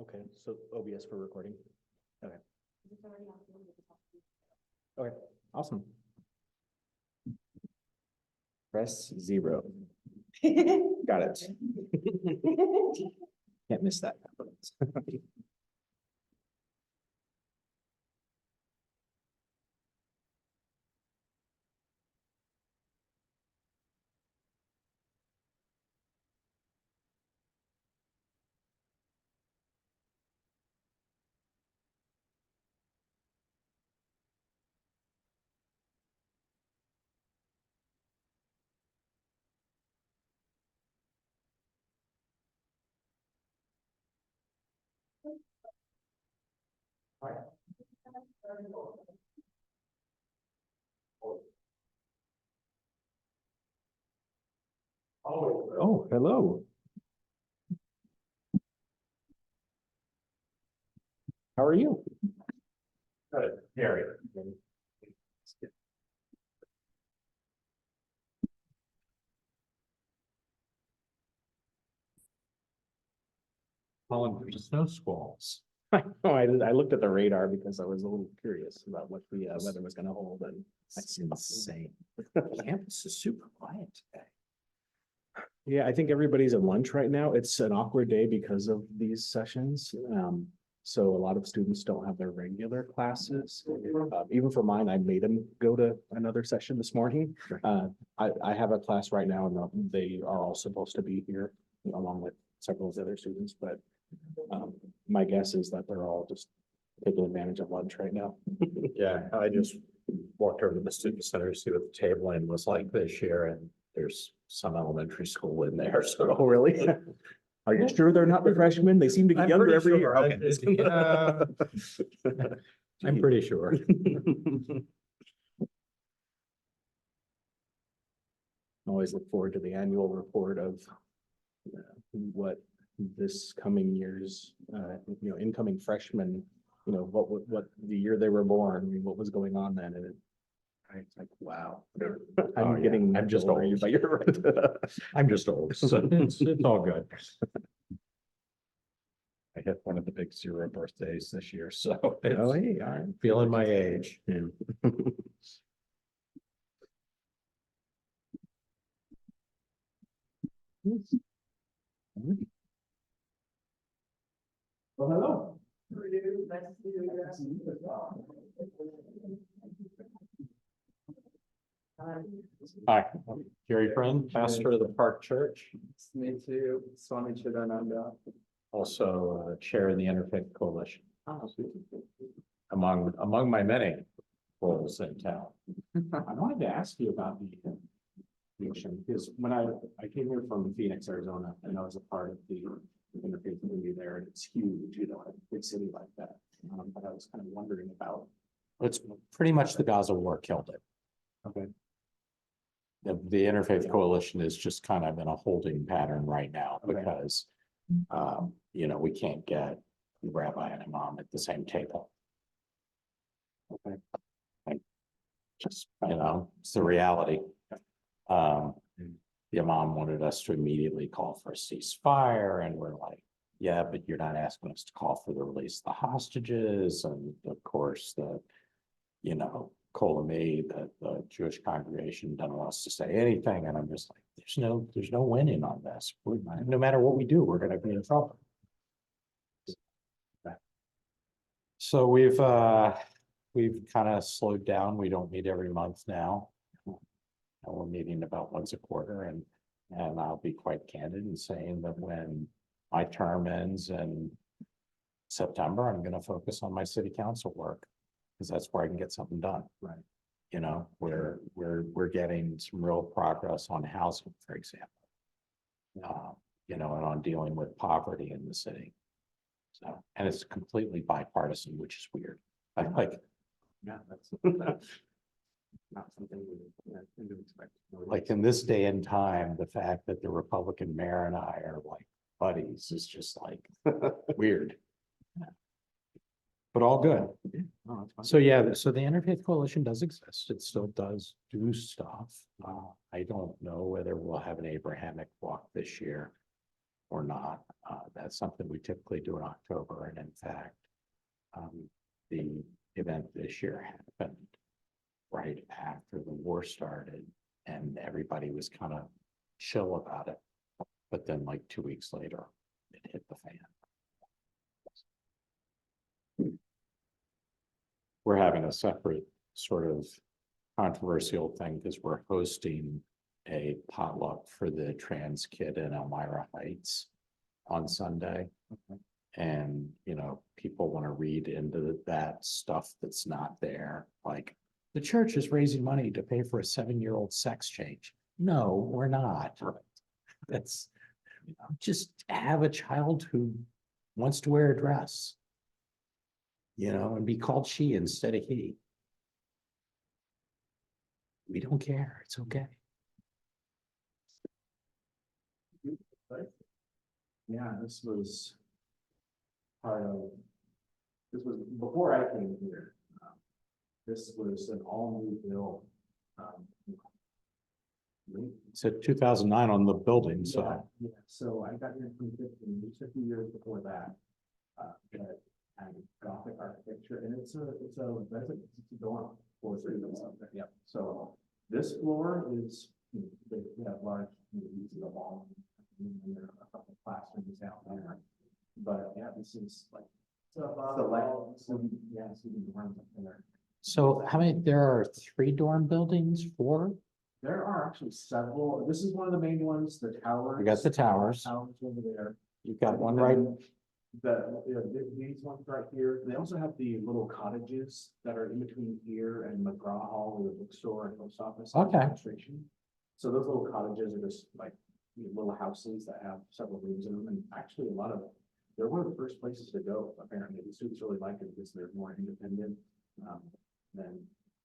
Okay, so OBS for recording. Okay. Okay, awesome. Press 0. Got it. Can't miss that. Oh, hello. How are you? Good, Gary. Calling for snow squalls. I know, I looked at the radar because I was a little curious about what the weather was going to hold, and That's insane. Campus is super quiet today. yeah, I think everybody's at lunch right now. It's an awkward day because of these sessions. So a lot of students don't have their regular classes. Even for mine, I made them go to another session this morning. I have a class right now, and they are all supposed to be here along with several of the other students, but my guess is that they're all just taking advantage of lunch right now. Yeah, I just walked over to the student center to see what the tabling was like this year, and there's some elementary school in there, so. Oh, really? Are you sure they're not the freshmen? They seem to get I'm younger pretty every year. sure. Okay. I'm pretty sure. Always look forward to the annual report of what this coming year's, incoming freshmen, what the year they were born, I mean, what was going on then, and it's like, wow. I'm just older, old. but you're right. I'm just old, so it's all good. I hit one of the big 0 birthdays this year, so Oh, it's hey, all right. feeling my age. Yeah. Well, hello. Hi, Gary Friend, pastor of the Park Church, Me too, Swami Chidananda. also chair of the Interfaith Coalition, among my many roles in town. I wanted to ask you about the ocean, because when I came here from Phoenix, Arizona, and I was a part of the interfaith community there, and it's huge, in a big city like that. But I was kind of wondering about. It's pretty much the Gaza war killed it. Okay. The Interfaith Coalition is just kind of in a holding pattern right now Okay. because, we can't get the rabbi and imam at the same table. Okay. Just, it's the reality. The imam wanted us to immediately call for a ceasefire, and we're like, yeah, but you're not asking us to call for the release of the hostages. And of course, Kolami, the Jewish congregation, doesn't want us to say anything. And I'm just like, there's no winning on this. No matter what we do, we're going to be in trouble. So we've kind of slowed down. We don't meet every month now. And we're meeting about once a quarter, and I'll be quite candid in saying that when my term ends in September, I'm going to focus on my city council work, because that's where I can get something done. Right. We're getting some real progress on housing, for example. And on dealing with poverty in the city. So, and it's completely bipartisan, which is weird. I like, Yeah, that's not something we didn't expect. like in this day and time, the fact that the Republican mayor and I are like buddies is just like weird. But all good. Oh, that's fine. So yeah, so the Interfaith Coalition does exist. It still does do stuff. I don't know whether we'll have an Abrahamic walk this year. or not. That's something we typically do in October, and in fact, the event this year happened right after the war started, and everybody was kind of chill about it. But then like 2 weeks later, it hit the fan. We're having a separate sort of controversial thing because we're hosting a potluck for the trans kid in Elmira Heights on Sunday. And, you know, people want to read into that stuff that's not there. Like, the church is raising money to pay for a 7-year-old sex change. No, we're not. That's, you know, just have a child who wants to wear a dress, you know, and be called she instead of he. We don't care. It's okay. Yeah, this was part of, this was before I came here. This was an all new bill. It's at 2009 on the building, so. Yeah, so I got here in 2015, just a few years before that. But and Gothic architecture, and it's a dorm for students up there. Yep. So this floor is, they have large, you see the wall, and there are a couple of classrooms out there. But yeah, this is like yeah, student dorms up there. So how many, there are 3 dorm buildings, 4? There are actually several. This is one of the main ones, the towers. We got the towers. Towers over there. You've got one right. These ones right here. They also have the little cottages that are in between here and McGraw Hall, the bookstore and post office. Okay. Administration. So those little cottages are just like little houses that have several rooms in them, and actually a lot of, they're one of the first places to go. Apparently, the students really like it because they're more independent than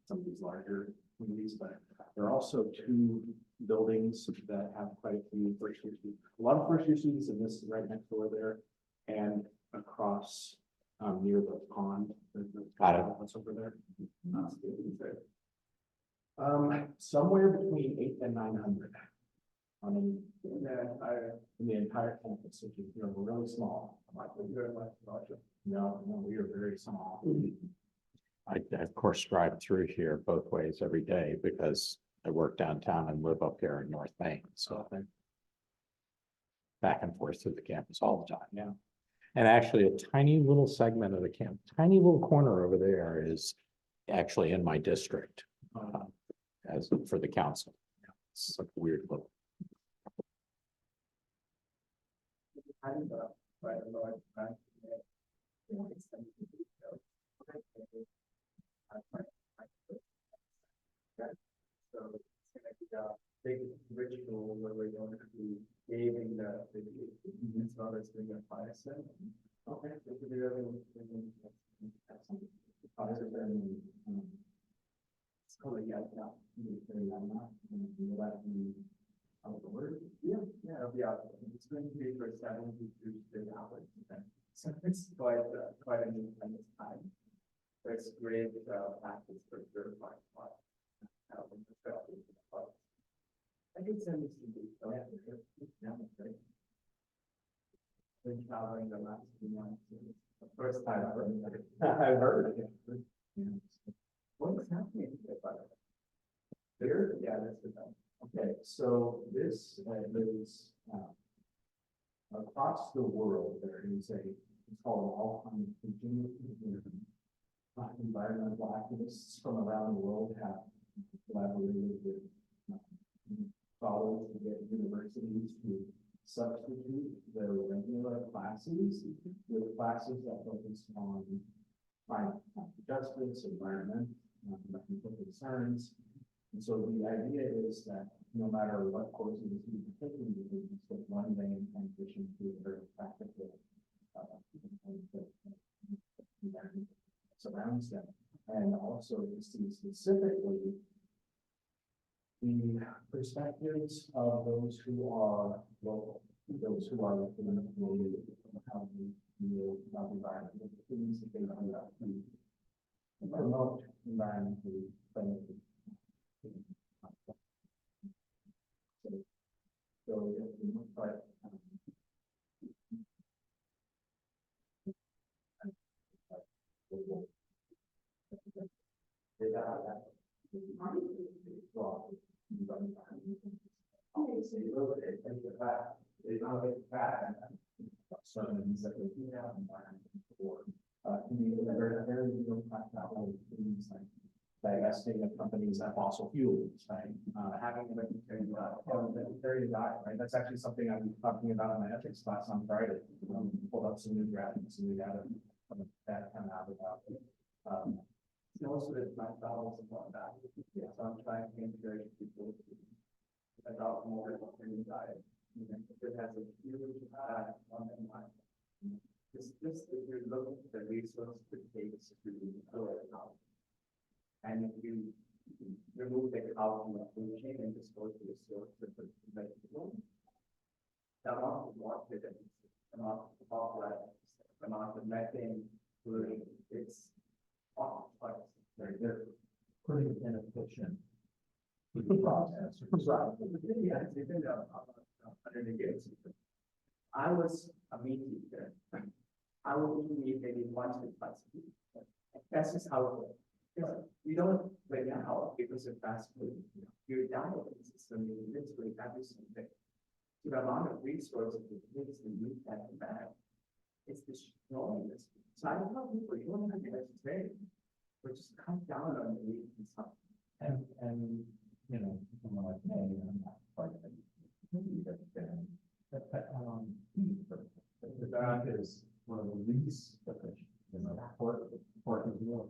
some of these larger communities. But there are also 2 buildings that have quite a few first year students. A lot of first year students in this right next door there, and across near the pond. Got it. What's over there? Somewhere between 800 and 900. In the entire campus, which is, we're really small. No, we are very small. I of course drive through here both ways every day because I work downtown and live up here in North Main. So back and forth through the campus all the time. Yeah. And actually a tiny little segment of the camp, tiny little corner over there is actually in my district as for the council. It's like a weird little. So it's like a big ritual where we're going to be giving the as well as doing a fire set. Okay. It's called yeah. Yeah, it'll be out. It's going to be for 7 to 3 hours. So it's quite an intense time. It's great practice for certified. I can send this to you. Yeah, that's great. Been traveling the last few months. The first time I've heard it. I've heard it. What is happening here? Yeah, that's good. Okay, so this is across the world. There is it's called all environmental activists from around the world have collaborated with scholars to get universities to substitute their regular classes with classes that focus on climate justice, environment, concerns. And so the idea is that no matter what courses the students are taking, you can just one day in transition to a very practical environment that surrounds them. And also to see specifically the perspectives of those who are local, those who are within the community, how we deal with the environment, the things that they promote environmentally friendly. So, but little bit, and the fact, they don't get fat. Certain things that they do have environment for, very little practical things like divesting of companies that fossil fuels, right? Having a vegetarian diet, right? That's actually something I'm talking about in my ethics class on Friday. Pulled up some new graphics and we got that kind of out about. Most of it's my dollars and whatnot. Yeah, so I'm trying to encourage people to adopt more vegetarian diet. It has a huge impact on their mind. This, if you're looking at the resource it takes to grow it out. And if you remove the cow from the food chain and just go to the source of the vegetable, the amount of water that the amount of phosphorus, the amount of methane, pollution, it's very different. Pretty inefficient. Process. I was a meat eater. I would eat meat maybe once or twice a week. That's just how it works. You don't right now because of fast food. Your diet system is literally every single day. So the amount of resources it takes to meet that demand, it's destroying this. So I tell people you don't have to be vegetarian, but just cut down on the meat consumption. And, you know, someone like me, I'm not quite a vegetarian. That is one of the least efficient, you know, pork is more,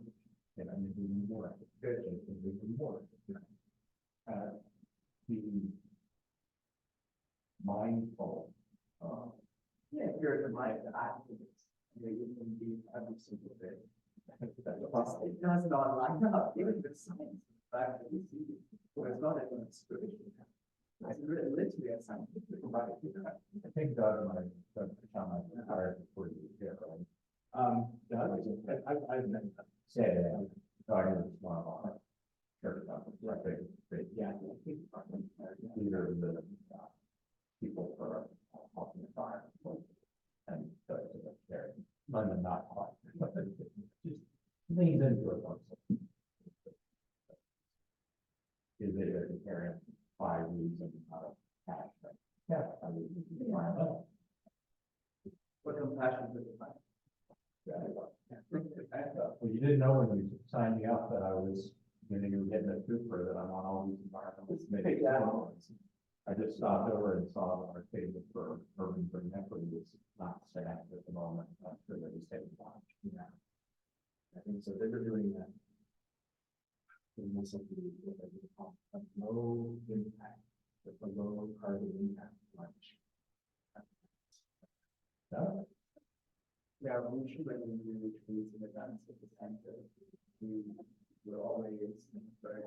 you know, you do more, fish is even more. Be mindful, Yeah, if you're in the mind, you can be every single day. It does not line up, even with science. But you see, it's not even spiritual. It's really literally a scientific body. I think Doug might become hired for you here, right? I've met that. Yeah. Doug is one of our church members, right? Yeah. Leader of the people for helping the fire. And Doug is a very, London not quite, but just leans into it once. Is it a vegetarian by reason of passion? Yeah, I mean, What compassion does it find? well, you didn't know when you signed me up that I was, you know, you were getting a twofer that I'm on all these environmental committees. I just stopped over and saw our table for urban green equity was not stacked at the moment. I'm sure that he's taking watch. Yeah. I think so. They were doing that. Something with a low impact, with a low carbon impact lunch. Yeah, we should really do retreats and events at the center. We're always very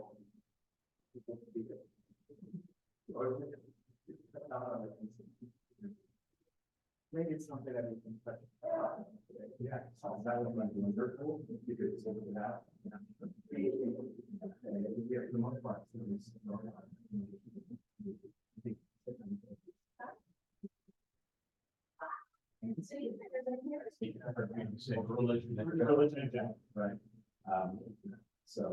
people to be there. Or maybe it's something that we can touch. Yeah, so that would be wonderful if you could sort it out. The most part, right? So.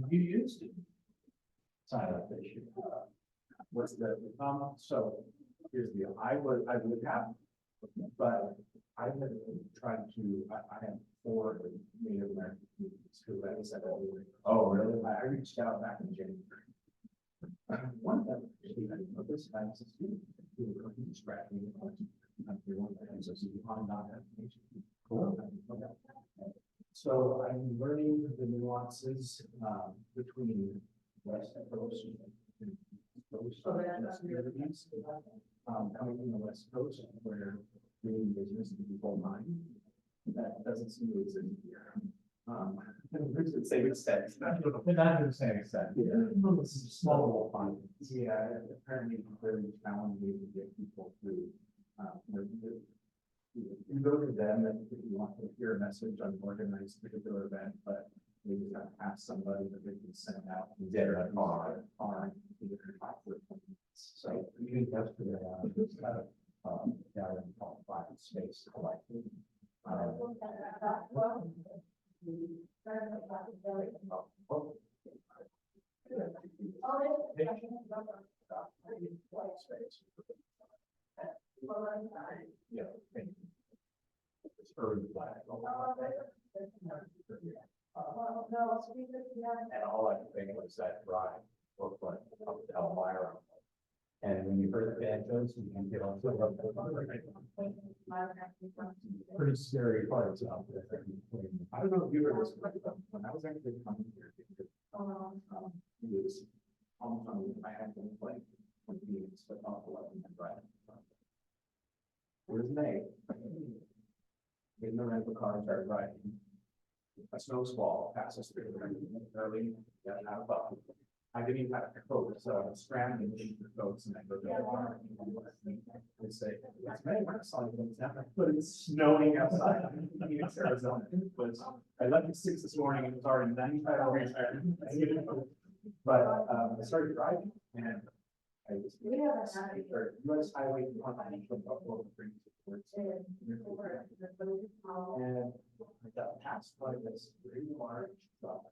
You used to sign up this year. What's the, so here's the deal. I would have, but I have tried to, I have 4 Native American communities who I said, Oh, really? I reached out back in January. One of them, actually, I didn't know this guy was a student who was scratching the question. So I'm not information. Cool. So I'm learning the nuances between West Coast and East Coast communities. Coming from the West Coast where doing business is full time, that doesn't seem to exist here. It's the same extent. Not to the same extent. Yeah. This is small fun. Yeah, apparently very challenging to get people through. You go to them and if you want to hear a message on organized particular event, but they just have to ask somebody that they can send out. They're not on. So you can yesterday, down in private space collected. Yeah. It's early black. And all I could think was that drive, looked like up to Elmira. And when you heard the banjos, you can get on. Pretty scary parts out there. I don't know if you heard this, but when I was actually coming here, it was almost on, I had to play when he was off 11 and drive. Where's May? In the rental car, started riding. A snow squall passes through early, yeah, out of bucket. I didn't even have a coat, so I was scrambling to get the coats and I go to the bar. They say, it's May, we're not selling things now, but it's snowing outside. I mean, it's Arizona. But I left at 6 this morning and it was already 95 degrees. But I started driving and I was. US Highway 190 from Buffalo to bring towards. And I got passed by this very large truck.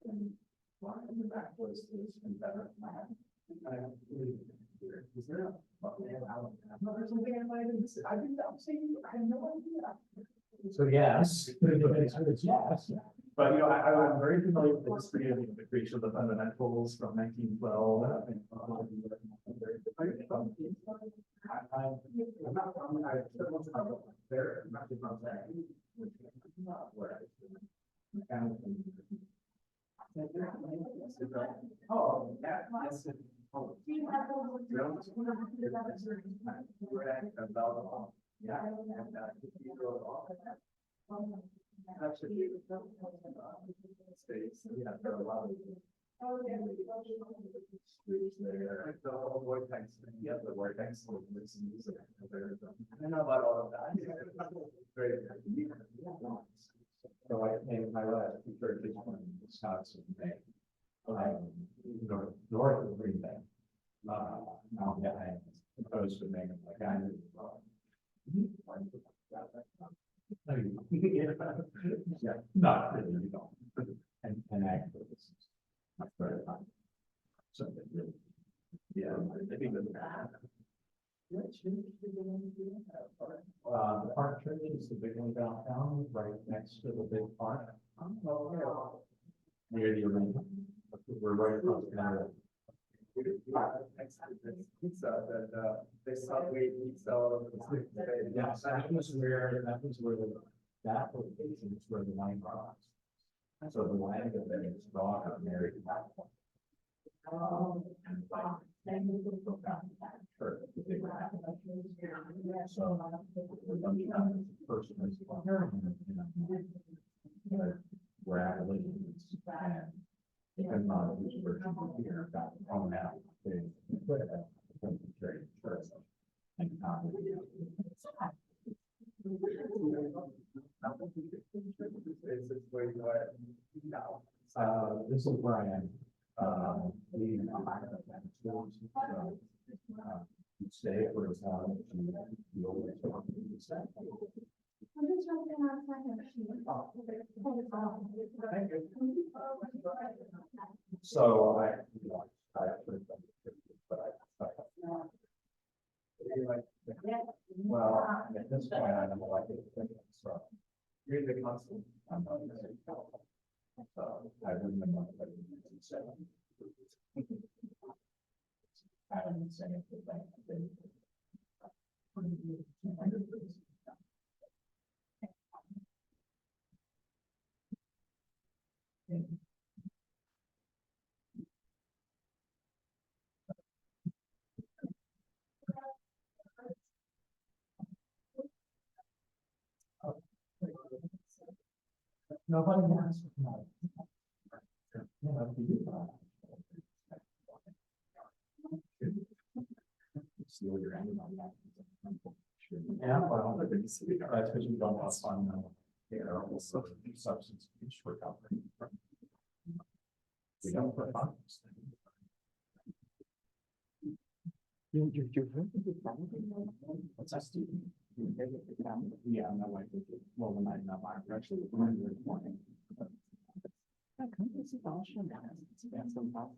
And one in the back was this Confederate flag. Is there a or something I might have missed? I think that was saying, I have no idea. So yes, yes. But you know, I'm very familiar with the history of the creation of the fundamentals from 1912. I'm not from there, not from there. Where oh, yeah, yes. Yeah. Actually, yeah, there are a lot of streets there. The whole vortex, yeah, the vortex. I know about all of that. Very good. So I named my last two churches in Wisconsin, north of Green Bay. Now, yeah, I opposed to making like I knew. Yeah, not really, you don't. And actually, this is much better time. So, yeah, I think that. The park church is the big one downtown, right next to the big park. Near the arena. We're right across the area. Pizza that they Subway pizza. Yeah, that was where that location is where the wine bar was. So the wine that is raw got married. Sure. So first we're at and depending on which version here got thrown out. This is where I am. Leading stay for his the older. So I, you know, well, at this point, I'm elected. So you're the constant. So I remember. I haven't seen anything. Nobody wants to know. See what you're adding on that. Yeah, well, that's because you don't have fun. There are also substance abuse recovery. We don't put fun. You heard of the family? What's that? You heard of the family? Yeah, my wife, well, when I, not mine, actually, when I was born. Yeah, come to see Ocean, man. Spend some time.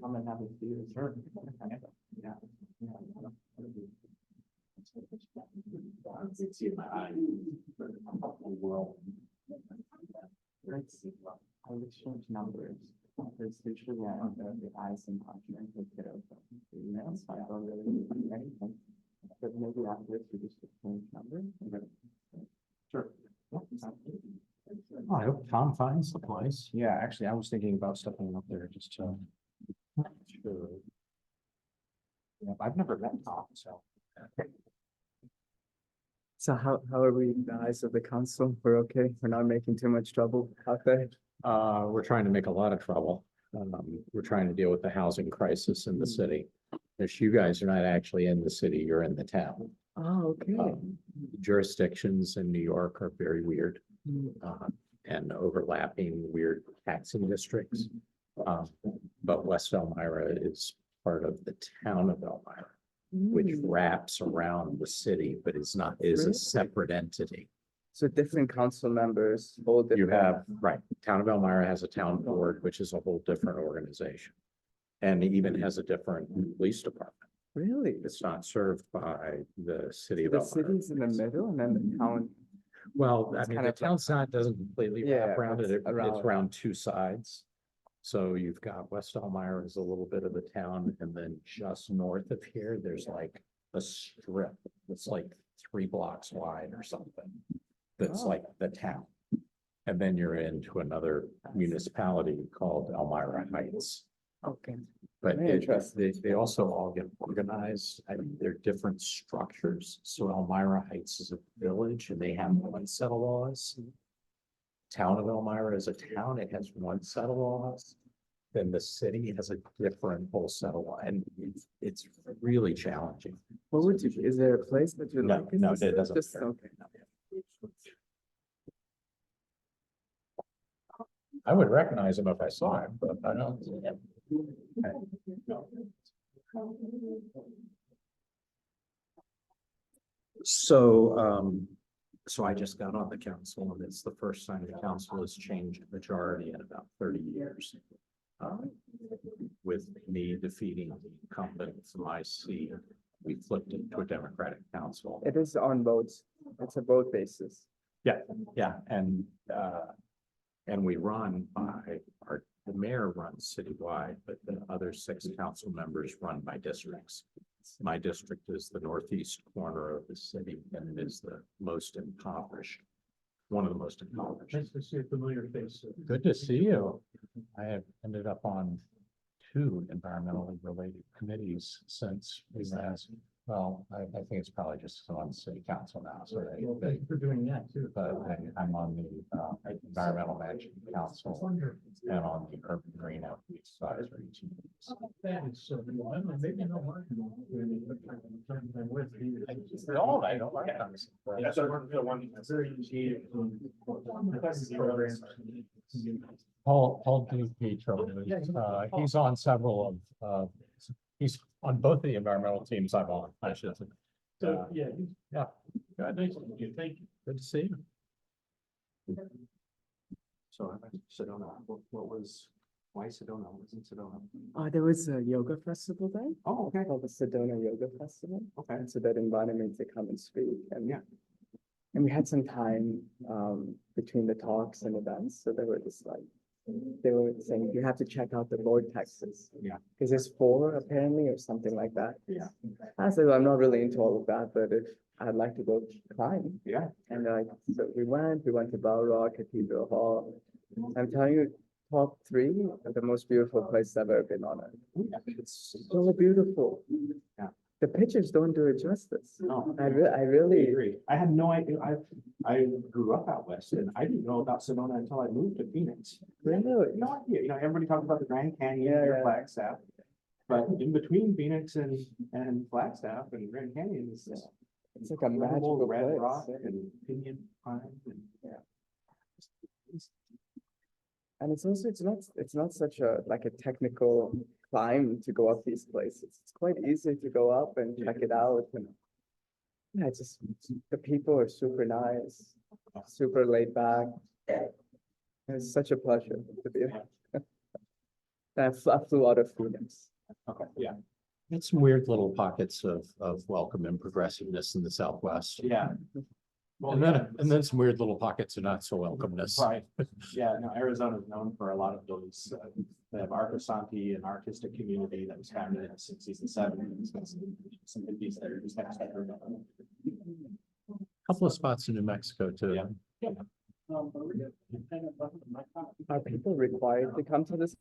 Come and have a beer. Sure. Yeah. It's in my eye. World. Let's see. I will change numbers. There's usually the eyes and punching take care of them. Emails, I don't really need anything. But maybe after this, we just change numbers. Sure. I hope Tom finds the place. Yeah, actually, I was thinking about stepping up there just to. Sure. Yeah, I've never met Tom, so. So how are we, the eyes of the council? We're okay? We're not making too much trouble out there? We're trying to make a lot of trouble. We're trying to deal with the housing crisis in the city. If you guys are not actually in the city, you're in the town. Oh, okay. Jurisdictions in New York are very weird. And overlapping weird taxing districts. But West Elmira is part of the town of Elmira, which wraps around the city, but is not, is a Really? separate entity. So different council members, all different. You have, right, town of Elmira has a town board, which is a whole different organization. And it even has a different police department. Really? It's not served by the city of The Elmira. city's in the middle and then the town. Well, I It's mean, kind the of like- town side doesn't completely Yeah, wrap around it. it's It's around. around two sides. So you've got West Elmira is a little bit of the town, and then just north of here, there's like a strip that's like 3 blocks wide or something. That's Oh. like the town. And then you're into another municipality called Elmira Heights. Okay. But Very interesting. they also all get organized. I mean, they're different structures. So Elmira Heights is a village and they have one set of laws. Town of Elmira is a town. It has one set of laws. Then the city has a different whole set of law, and it's really challenging. What would you, is there a place that you No, like? in no, this it city? doesn't. Just, okay. I would recognize him if I saw him, but I don't. So I just got on the council and it's the first time the council has changed majority in about 30 years. With me defeating the incumbent from my seat, we flipped it to a Democratic council. It is on votes. It's a vote basis. Yeah, and we run by the mayor runs citywide, but the other 6 council members run by districts. My district is the northeast corner of the city and it is the most impoverished. One of the most impoverished. Nice to see a familiar face. Good to see you. I have ended up on 2 environmentally related committees since we last, well, I think it's probably just on city council now, so Well, they, thank you for doing that too. but I'm on the environmental management council Wonderful. and on the urban green outreach advisory team. That is so, cool. I don't know, maybe no one. No, I don't like that. That's the one. Very easy. Programs. Paul DiPietro, he's on several of, he's on both of the environmental teams I'm on, I should say. So, yeah. Yeah. Nice to meet you. Thank you. Good to see you. So I Sedona, what was, why Sedona? Was in Sedona? There was a yoga festival there. Oh, okay, Called the Sedona Yoga Festival. okay. And so that invited me to come and speak and. Yeah. And we had some time between the talks and events, so they were just like, they were saying, you have to check out the vortexes. Yeah. Because there's 4 apparently or something like that. Yeah. I said, well, I'm not really into all of that, but if I'd like to go climb. Yeah. And so we went to Balrog Cathedral Hall. I'm telling you, top 3 are the most beautiful places I've ever been on it. It's so beautiful. Yeah. The pictures don't do it justice. No. I I really, agree. I had no idea. I grew up out west and I didn't know about Sedona until I moved to Phoenix. really, No idea. You know, everybody talks about the Grand Canyon Yeah, or yeah. Flagstaff. But in between Phoenix and Flagstaff and Grand Canyon is this it's like a incredible magical red place. rock and pinyon pine and And it's also, it's not such a, like a technical climb to go up these places. It's quite easy to go up and check it out. And yeah, it's just the people are super nice, super laid back. It's such a pleasure to be there. I flew out of Phoenix. Okay, yeah, It's some weird little pockets of welcome and progressiveness in the Southwest. yeah. Well, And then some weird little pockets of not so welcomeness. right, yeah, no, Arizona is known for a lot of those, they have Arcosanti, an artistic community that was founded in the sixties and seventies. Some hippies there just next to her. Couple of spots in New Mexico too. Yeah. Are people required to come to this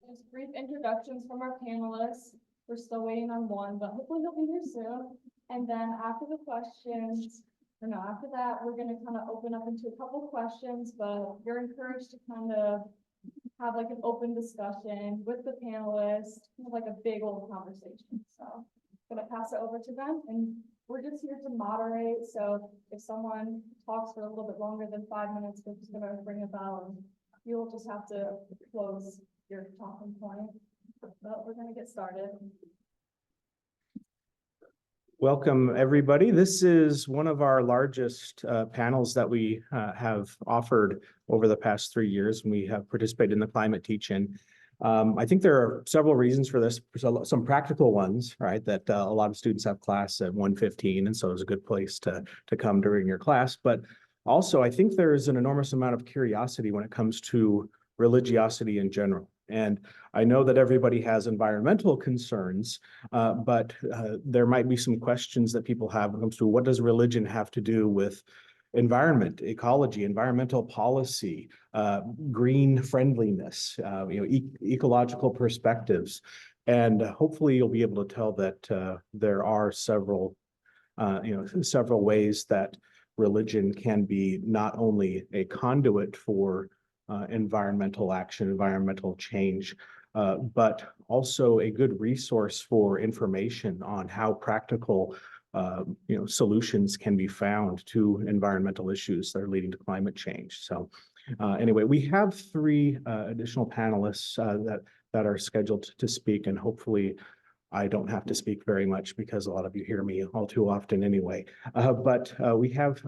Just brief introductions from our panelists. We're still waiting on one, but hopefully he'll be here soon. And then after the questions, or no, after that, we're gonna kind of open up into a couple questions, but you're encouraged to kind of have like an open discussion with the panelists, kind of like a big old conversation. So I'm gonna pass it over to them, and we're just here to moderate. So if someone talks for a little bit longer than 5 minutes, we're just gonna ring a bell and you'll just have to close your talking point. But we're gonna get started. Welcome, everybody. This is one of our largest panels that we have offered over the past 3 years, and we have participated in the climate teach-in. I think there are several reasons for this. Some practical ones, right? That a lot of students have class at 1:15, and so it's a good place to come during your class. But also, I think there is an enormous amount of curiosity when it comes to religiosity in general. And I know that everybody has environmental concerns, but there might be some questions that people have when it comes to what does religion have to do with environment, ecology, environmental policy, green friendliness, ecological perspectives. And hopefully you'll be able to tell that there are several ways that religion can be not only a conduit for environmental action, environmental change, but also a good resource for information on how practical solutions can be found to environmental issues that are leading to climate change. So anyway, we have 3 additional panelists that are scheduled to speak, and hopefully I don't have to speak very much because a lot of you hear me all too often anyway. But we have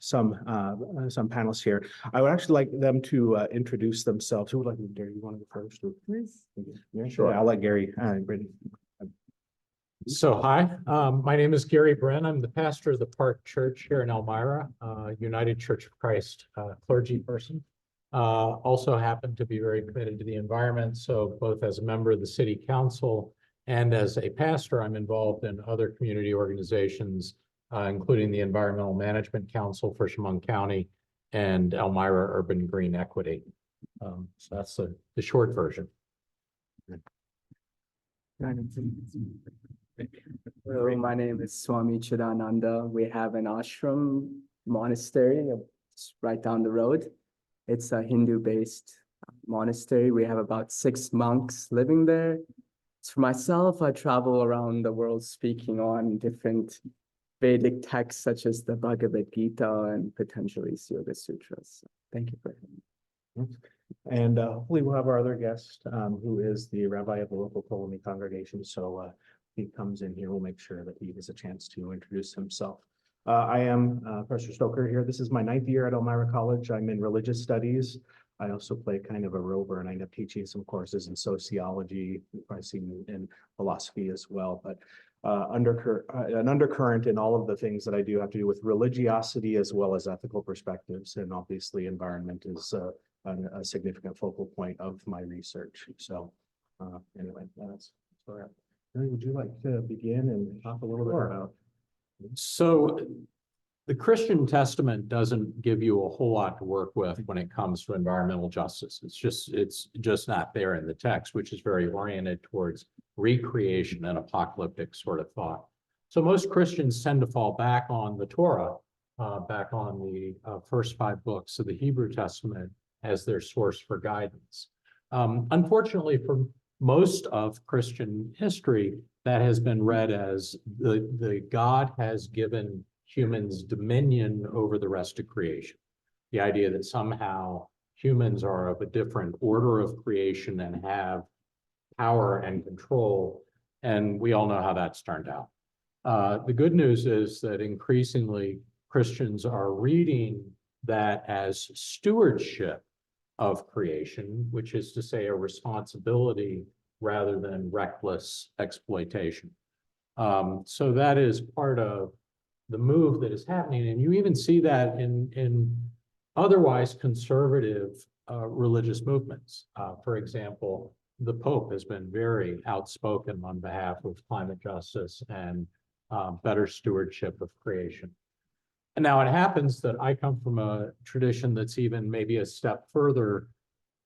some panelists here. I would actually like them to introduce themselves. Who would like to? Gary, you want to go first? Please. Yeah, sure. I'll let Gary. So hi, my name is Gary Bren. I'm the pastor of the Park Church here in Elmira, United Church of Christ clergy person. Also happen to be very committed to the environment. So both as a member of the city council and as a pastor, I'm involved in other community organizations, including the Environmental Management Council for Chemung County and Elmira Urban Green Equity. So that's the short version. Hello, my name is Swami Chidananda. We have an ashram monastery right down the road. It's a Hindu-based monastery. We have about 6 monks living there. So for myself, I travel around the world speaking on different Vedic texts such as the Bhagavad Gita and Patanjali's Yoga Sutras. So thank you for having me. And hopefully we'll have our other guest, who is the rabbi of the local Ptolemy congregation. So he comes in here, we'll make sure that he has a chance to introduce himself. I am Professor Stoker here. This is my 9th year at Elmira College. I'm in religious studies. I also play kind of a rover, and I end up teaching some courses in sociology, I see in philosophy as well. But an undercurrent in all of the things that I do have to do with religiosity as well as ethical perspectives, and obviously environment is a significant focal point of my research. So anyway, that's where. Would you like to begin and talk a little bit about? So the Christian Testament doesn't give you a whole lot to work with when it comes to environmental justice. It's just not there in the text, which is very oriented towards recreation and apocalyptic sort of thought. So most Christians tend to fall back on the Torah, back on the first 5 books of the Hebrew Testament as their source for guidance. Unfortunately, for most of Christian history, that has been read as the God has given humans dominion over the rest of creation. The idea that somehow humans are of a different order of creation and have power and control, and we all know how that's turned out. The good news is that increasingly Christians are reading that as stewardship of creation, which is to say a responsibility rather than reckless exploitation. So that is part of the move that is happening. And you even see that in otherwise conservative religious movements. For example, the Pope has been very outspoken on behalf of climate justice and better stewardship of creation. And now it happens that I come from a tradition that's even maybe a step further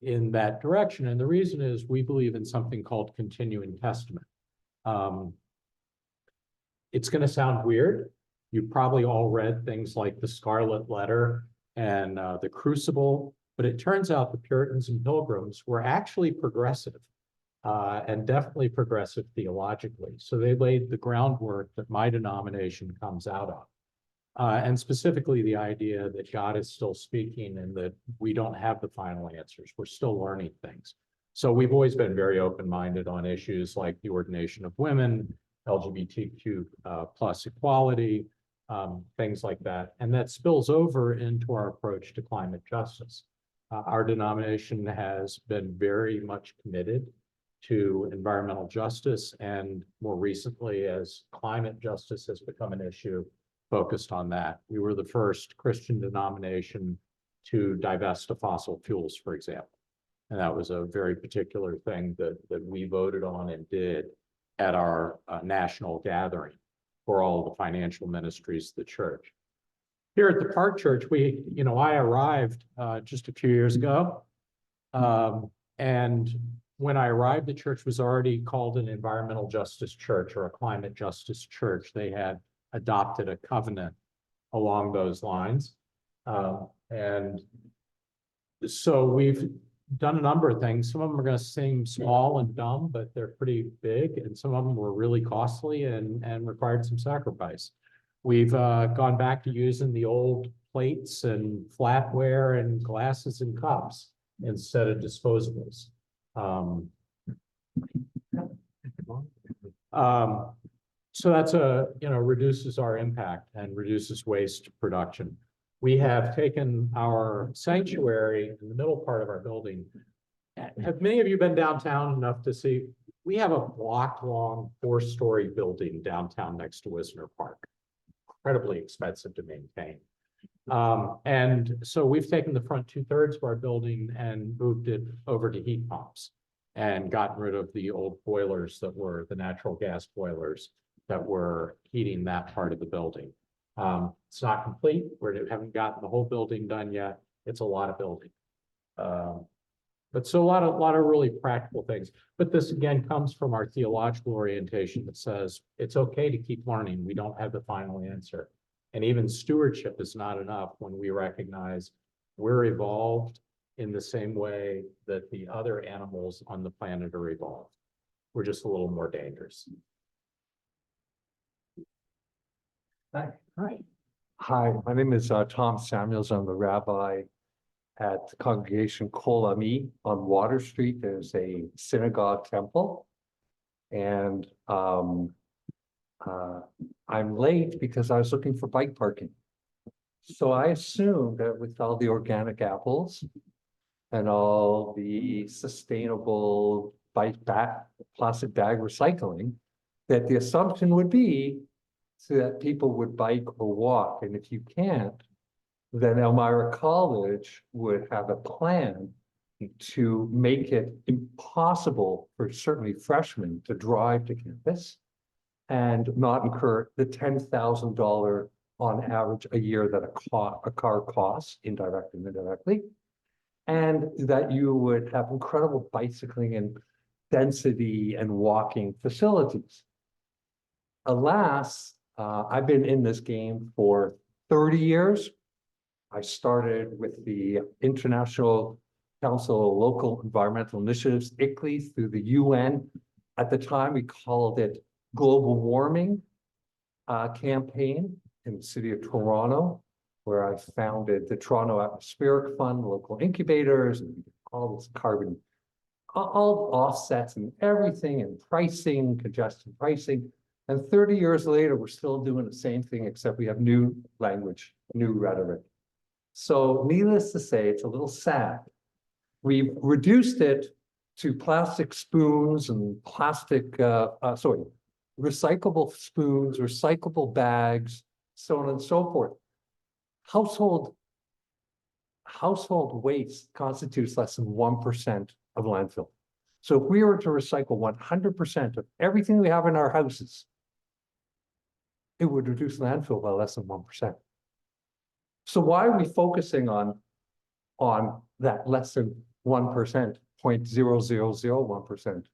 in that direction. And the reason is we believe in something called continuing testament. It's going to sound weird. You probably all read things like the Scarlet Letter and the Crucible, but it turns out the Puritans and Pilgrims were actually progressive and definitely progressive theologically. So they laid the groundwork that my denomination comes out of. And specifically the idea that God is still speaking and that we don't have the final answers. We're still learning things. So we've always been very open-minded on issues like the ordination of women, LGBTQ plus equality, things like that. And that spills over into our approach to climate justice. Our denomination has been very much committed to environmental justice, and more recently, as climate justice has become an issue, focused on that. We were the first Christian denomination to divest of fossil fuels, for example. And that was a very particular thing that we voted on and did at our national gathering for all of the financial ministries of the church. Here at the Park Church, I arrived just a few years ago. And when I arrived, the church was already called an environmental justice church or a climate justice church. They had adopted a covenant along those lines. And so we've done a number of things. Some of them are going to seem small and dumb, but they're pretty big. And some of them were really costly and required some sacrifice. We've gone back to using the old plates and flatware and glasses and cups instead of disposables. So that's reduces our impact and reduces waste production. We have taken our sanctuary in the middle part of our building. Have many of you been downtown enough to see? We have a block-long, 4-story building downtown next to Wisner Park. Incredibly expensive to maintain. And so we've taken the front 2/3 of our building and moved it over to heat pumps and gotten rid of the old boilers that were the natural gas boilers that were heating that part of the building. It's not complete. We haven't gotten the whole building done yet. It's a lot of building. But so a lot of really practical things. But this again comes from our theological orientation that says it's okay to keep learning. We don't have the final answer. And even stewardship is not enough when we recognize we're evolved in the same way that the other animals on the planet are evolved. We're just a little more dangerous. Hi. Hi, my name is Tom Samuels. I'm the rabbi at the congregation Kol Ami on Water Street. There's a synagogue temple. And I'm late because I was looking for bike parking. So I assumed that with all the organic apples and all the sustainable plastic bag recycling, that the assumption would be so that people would bike or walk. And if you can't, then Elmira College would have a plan to make it impossible for certainly freshmen to drive to campus and not incur the $10,000 on average a year that a car costs, indirectly and indirectly, and that you would have incredible bicycling and density and walking facilities. Alas, I've been in this game for 30 years. I started with the International Council of Local Environmental Initiatives, ICLEI, through the UN. At the time, we called it Global Warming campaign in the city of Toronto, where I founded the Toronto Atmospheric Fund, local incubators, and all this carbon, all offsets and everything, and pricing, congestion pricing. And 30 years later, we're still doing the same thing, except we have new language, new rhetoric. So needless to say, it's a little sad. We've reduced it to plastic spoons and recyclable spoons, recyclable bags, so on and so forth. Household waste constitutes less than 1% of landfill. So if we were to recycle 100% of everything we have in our houses, it would reduce landfill by less than 1%. So why are we focusing on that less than 1%, 0.0001%.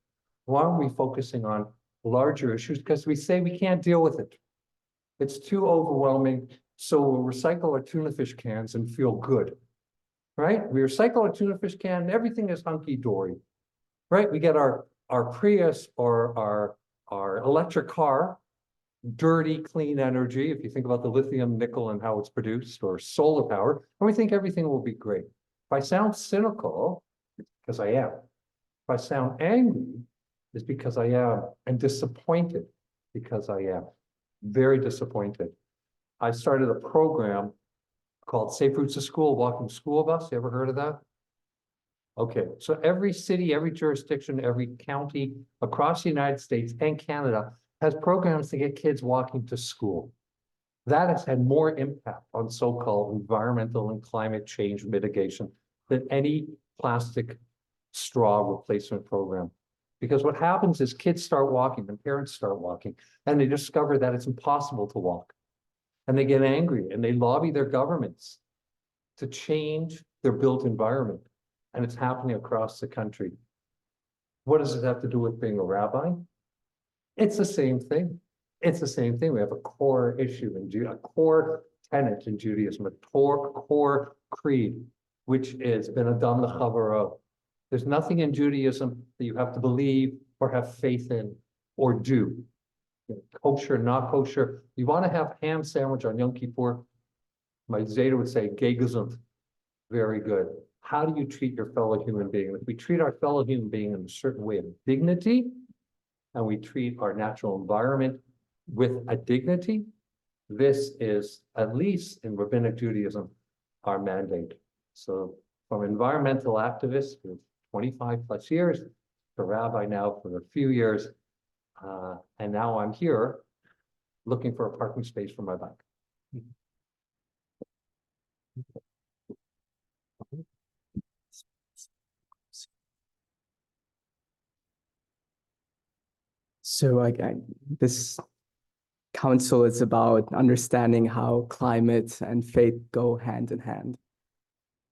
Why aren't we focusing on larger issues? Because we say we can't deal with it. It's too overwhelming, so we'll recycle our tuna fish cans and feel good. Right? We recycle our tuna fish can, and everything is hunky-dory. Right? We get our Prius or our electric car, dirty, clean energy, if you think about the lithium, nickel, and how it's produced, or solar power, and we think everything will be great. If I sound cynical, because I am. If I sound angry, it's because I am, and disappointed, because I am. Very disappointed. I started a program called Safe Routes to School, Walking School Bus. You ever heard of that? Okay, so every city, every jurisdiction, every county across the United States and Canada has programs to get kids walking to school. That has had more impact on so-called environmental and climate change mitigation than any plastic straw replacement program. Because what happens is kids start walking and parents start walking, and they discover that it's impossible to walk. And they get angry and they lobby their governments to change their built environment. And it's happening across the country. What does it have to do with being a rabbi? It's the same thing. It's the same thing. We have a core issue in Judaism, a core tenet in Judaism, a core creed, which is ben adam lechavaro. There's nothing in Judaism that you have to believe or have faith in or do. Kosher, not kosher. You want to have ham sandwich on Yom Kippur? My Zeta would say, gay gesund. Very good. How do you treat your fellow human being? If we treat our fellow human being in a certain way of dignity, and we treat our natural environment with a dignity, this is, at least in rabbinic Judaism, our mandate. So from environmental activist for 25 plus years to rabbi now for a few years, and now I'm here looking for a parking space for my bike. So this council is about understanding how climate and faith go hand in hand.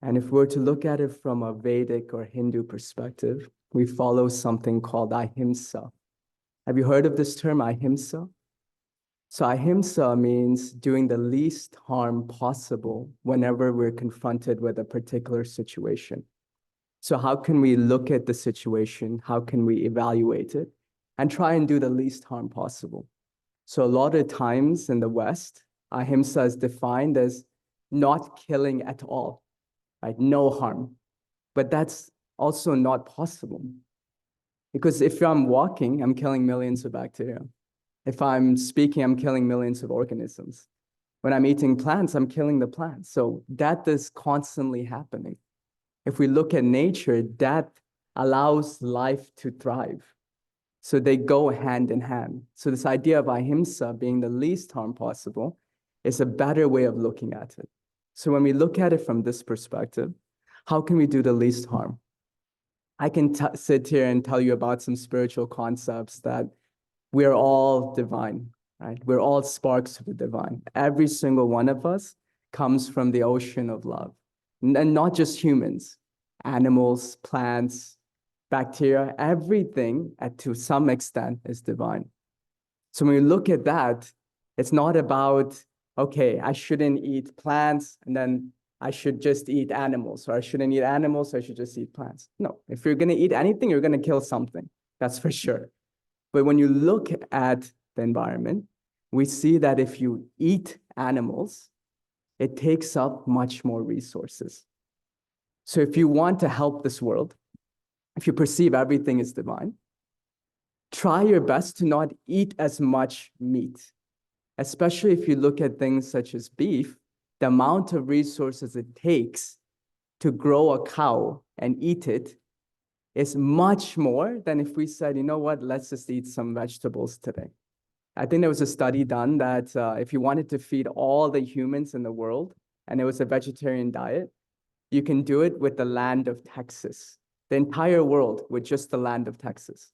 And if we're to look at it from a Vedic or Hindu perspective, we follow something called ahimsa. Have you heard of this term, ahimsa? So ahimsa means doing the least harm possible whenever we're confronted with a particular situation. So how can we look at the situation? How can we evaluate it and try and do the least harm possible? So a lot of times in the West, ahimsa is defined as not killing at all, right? No harm. But that's also not possible. Because if I'm walking, I'm killing millions of bacteria. If I'm speaking, I'm killing millions of organisms. When I'm eating plants, I'm killing the plants. So that is constantly happening. If we look at nature, that allows life to thrive. So they go hand in hand. So this idea of ahimsa being the least harm possible is a better way of looking at it. So when we look at it from this perspective, how can we do the least harm? I can sit here and tell you about some spiritual concepts that we're all divine, right? We're all sparks of the divine. Every single one of us comes from the ocean of love. And not just humans, animals, plants, bacteria, everything to some extent is divine. So when we look at that, it's not about, okay, I shouldn't eat plants and then I should just eat animals, or I shouldn't eat animals, so I should just eat plants. No, if you're going to eat anything, you're going to kill something. That's for sure. But when you look at the environment, we see that if you eat animals, it takes up much more resources. So if you want to help this world, if you perceive everything as divine, try your best to not eat as much meat, especially if you look at things such as beef. The amount of resources it takes to grow a cow and eat it is much more than if we said, you know what, let's just eat some vegetables today. I think there was a study done that if you wanted to feed all the humans in the world and it was a vegetarian diet, you can do it with the land of Texas, the entire world with just the land of Texas.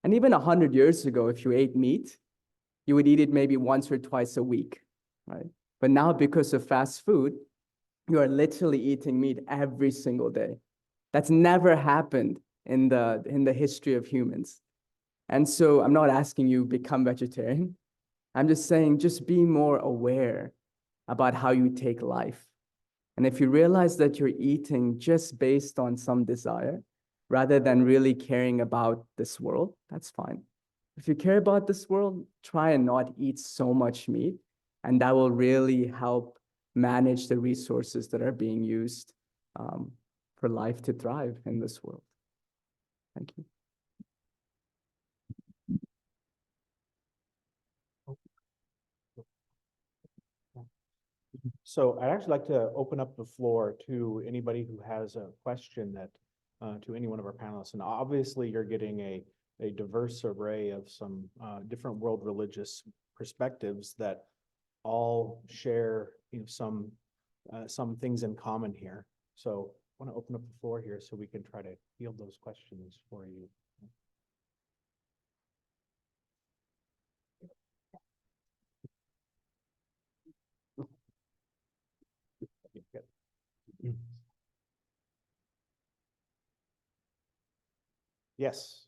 And even 100 years ago, if you ate meat, you would eat it maybe once or twice a week, right? But now because of fast food, you are literally eating meat every single day. That's never happened in the history of humans. And so I'm not asking you become vegetarian. I'm just saying, just be more aware about how you take life. And if you realize that you're eating just based on some desire, rather than really caring about this world, that's fine. If you care about this world, try and not eat so much meat, and that will really help manage the resources that are being used for life to thrive in this world. Thank you. So I'd actually like to open up the floor to anybody who has a question that, to any one of our panelists. And obviously you're getting a diverse array of some different world religious perspectives that all share, you know, some things in common here. So I want to open up the floor here so we can try to field those questions for you. Yes.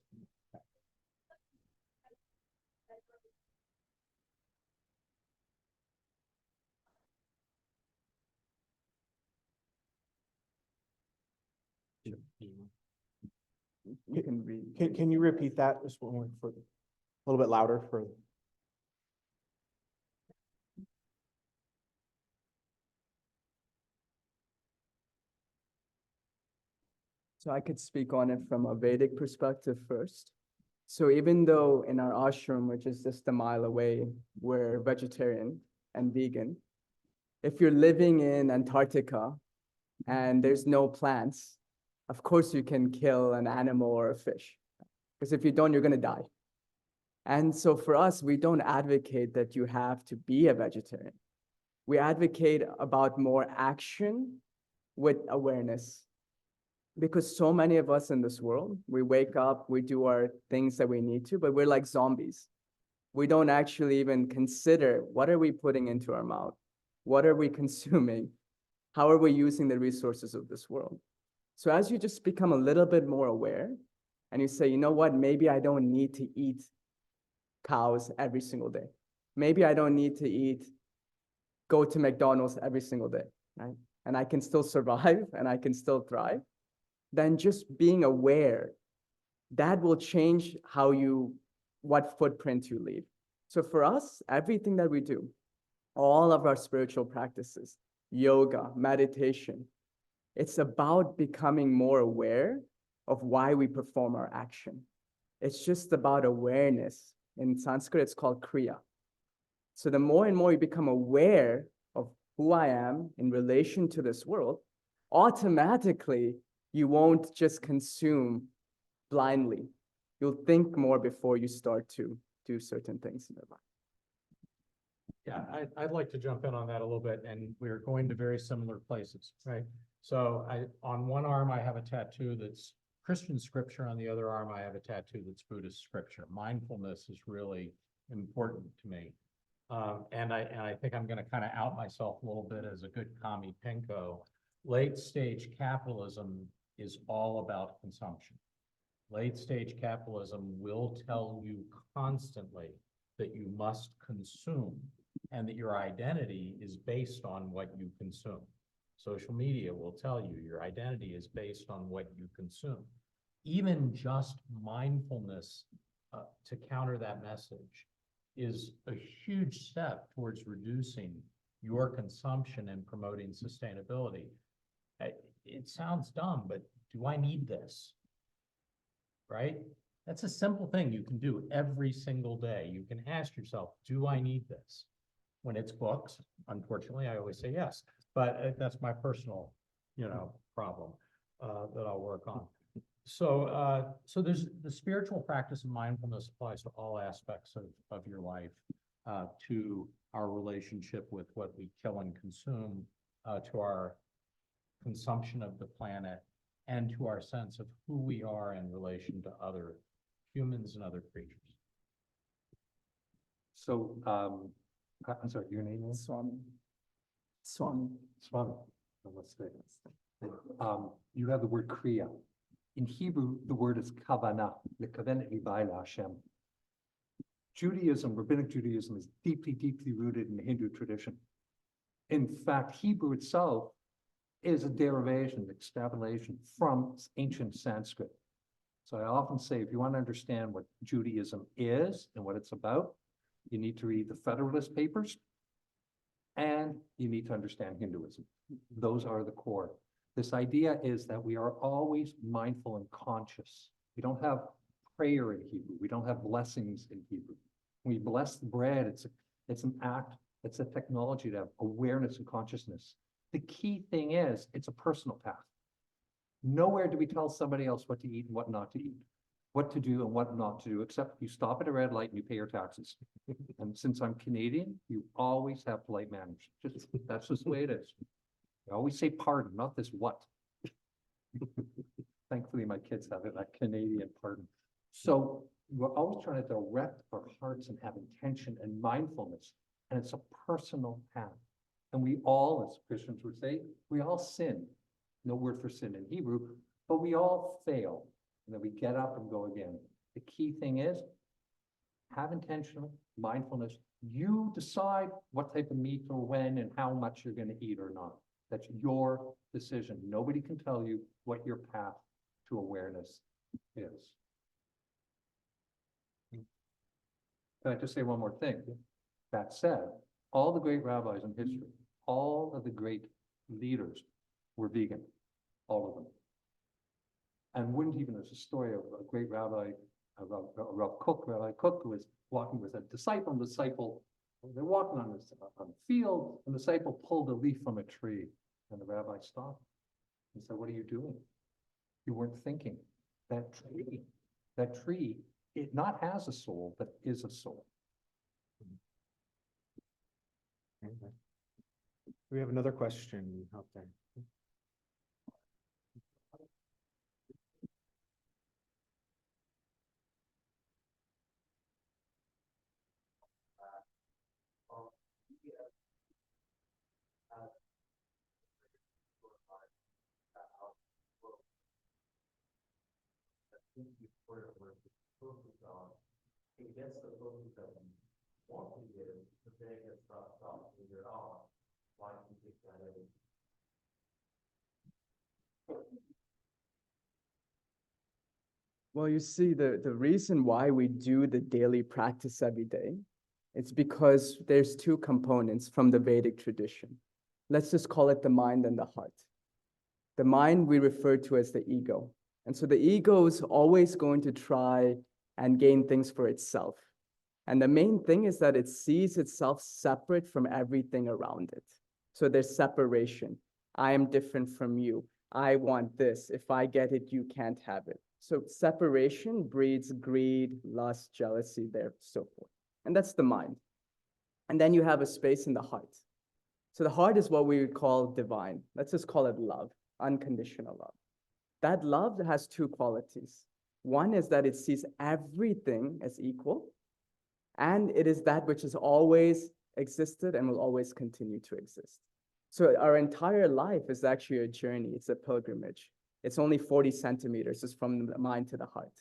You can read. Can you repeat that just one more for a little bit louder for? So I could speak on it from a Vedic perspective first. So even though in our ashram, which is just a mile away, we're vegetarian and vegan, if you're living in Antarctica and there's no plants, of course you can kill an animal or a fish. Because if you don't, you're gonna die. And so for us, we don't advocate that you have to be a vegetarian. We advocate about more action with awareness. Because so many of us in this world, we wake up, we do our things that we need to, but we're like zombies. We don't actually even consider what are we putting into our mouth? What are we consuming? How are we using the resources of this world? So as you just become a little bit more aware and you say, you know what, maybe I don't need to eat cows every single day. Maybe I don't need to go to McDonald's every single day, right? And I can still survive and I can still thrive. Then just being aware, that will change what footprint you leave. So for us, everything that we do, all of our spiritual practices, yoga, meditation, it's about becoming more aware of why we perform our action. It's just about awareness. In Sanskrit, it's called kriya. So the more and more you become aware of who I am in relation to this world, automatically you won't just consume blindly. You'll think more before you start to do certain things in your life. Yeah, I'd like to jump in on that a little bit, and we're going to very similar places, right? So on one arm, I have a tattoo that's Christian scripture. On the other arm, I have a tattoo that's Buddhist scripture. Mindfulness is really important to me. And I think I'm going to kind of out myself a little bit as a good commie pinko. Late stage capitalism is all about consumption. Late stage capitalism will tell you constantly that you must consume and that your identity is based on what you consume. Social media will tell you your identity is based on what you consume. Even just mindfulness to counter that message is a huge step towards reducing your consumption and promoting sustainability. It sounds dumb, but do I need this? Right? That's a simple thing you can do every single day. You can ask yourself, do I need this? When it's books, unfortunately, I always say yes, but that's my personal, problem that I'll work on. So, so there's the spiritual practice of mindfulness applies to all aspects of your life, to our relationship with what we kill and consume, to our consumption of the planet, and to our sense of who we are in relation to other humans and other creatures. So, I'm sorry, your name is? Swami. Swami. Swami. Oh, let's see. You have the word kriya. In Hebrew, the word is kavanah, lekaven libai Hashem. Judaism, rabbinic Judaism, is deeply, deeply rooted in the Hindu tradition. In fact, Hebrew itself is a derivation, extrapolation from ancient Sanskrit. So I often say, if you want to understand what Judaism is and what it's about, you need to read the Federalist Papers, and you need to understand Hinduism. Those are the core. This idea is that we are always mindful and conscious. We don't have prayer in Hebrew. We don't have blessings in Hebrew. When we bless the bread, it's an act, it's a technology to have awareness and consciousness. The key thing is, it's a personal path. Nowhere do we tell somebody else what to eat and what not to eat, what to do and what not to do, except you stop at a red light and you pay your taxes. And since I'm Canadian, you always have polite manners. That's just the way it is. I always say pardon, not this what. Thankfully, my kids have it, that Canadian pardon. So we're always trying to direct our hearts and have intention and mindfulness, and it's a personal path. And we all, as Christians would say, we all sin. No word for sin in Hebrew, but we all fail. And then we get up and go again. The key thing is, have intentional mindfulness. You decide what type of meat or when and how much you're going to eat or not. That's your decision. Nobody can tell you what your path to awareness is. Can I just say one more thing? That said, all the great rabbis in history, all of the great leaders were vegan, all of them. And wouldn't even, there's a story of a great rabbi, Rabbi Cook, who was walking with a disciple, they're walking on the field, and the disciple pulled a leaf from a tree, and the rabbi stopped and said, "What are you doing? You weren't thinking. That tree, it not has a soul, but is a soul." We have another question out there. It gets the focus that you want to give, but then it gets dropped off to figure it out. Why do you take that in? Well, you see, the reason why we do the daily practice every day, it's because there's two components from the Vedic tradition. Let's just call it the mind and the heart. The mind we refer to as the ego. And so the ego is always going to try and gain things for itself. And the main thing is that it sees itself separate from everything around it. So there's separation. I am different from you. I want this. If I get it, you can't have it. So separation breeds greed, lust, jealousy, there, so forth. And that's the mind. And then you have a space in the heart. So the heart is what we would call divine. Let's just call it love, unconditional love. That love has two qualities. One is that it sees everything as equal, and it is that which has always existed and will always continue to exist. So our entire life is actually a journey. It's a pilgrimage. It's only 40 centimeters, just from the mind to the heart.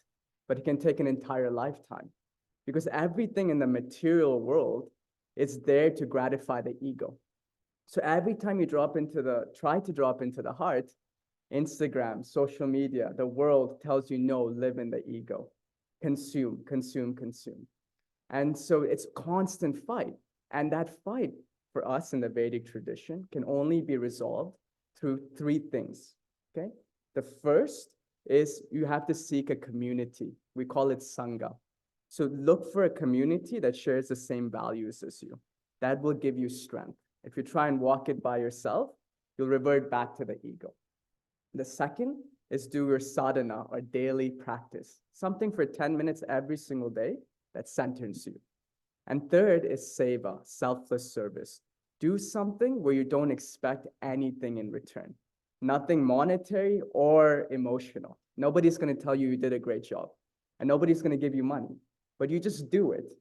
But it can take an entire lifetime, because everything in the material world is there to gratify the ego. So every time you try to drop into the heart, Instagram, social media, the world tells you, no, live in the ego. Consume, consume, consume. And so it's constant fight. And that fight for us in the Vedic tradition can only be resolved through three things, okay? The first is you have to seek a community. We call it Sangha. So look for a community that shares the same values as you. That will give you strength. If you try and walk it by yourself, you'll revert back to the ego. The second is do your sadhana, or daily practice, something for 10 minutes every single day that centers you. And third is seva, selfless service. Do something where you don't expect anything in return, nothing monetary or emotional. Nobody's going to tell you you did a great job, and nobody's going to give you money, but you just do it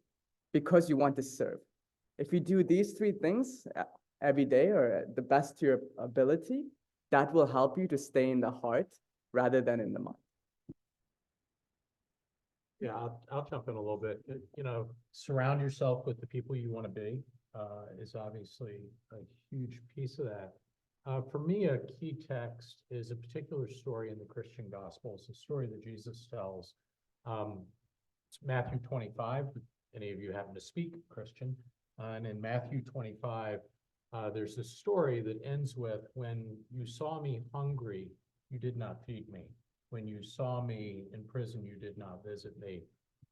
because you want to serve. If you do these three things every day or the best to your ability, That will help you to stay in the heart rather than in the mind. Yeah, I'll jump in a little bit. You know, surround yourself with the people you want to be, is obviously a huge piece of that. For me, a key text is a particular story in the Christian Gospels, a story that Jesus tells. It's Matthew 25. Any of you happen to speak Christian? And in Matthew 25, there's this story that ends with, when you saw me hungry, you did not feed me. When you saw me in prison, you did not visit me.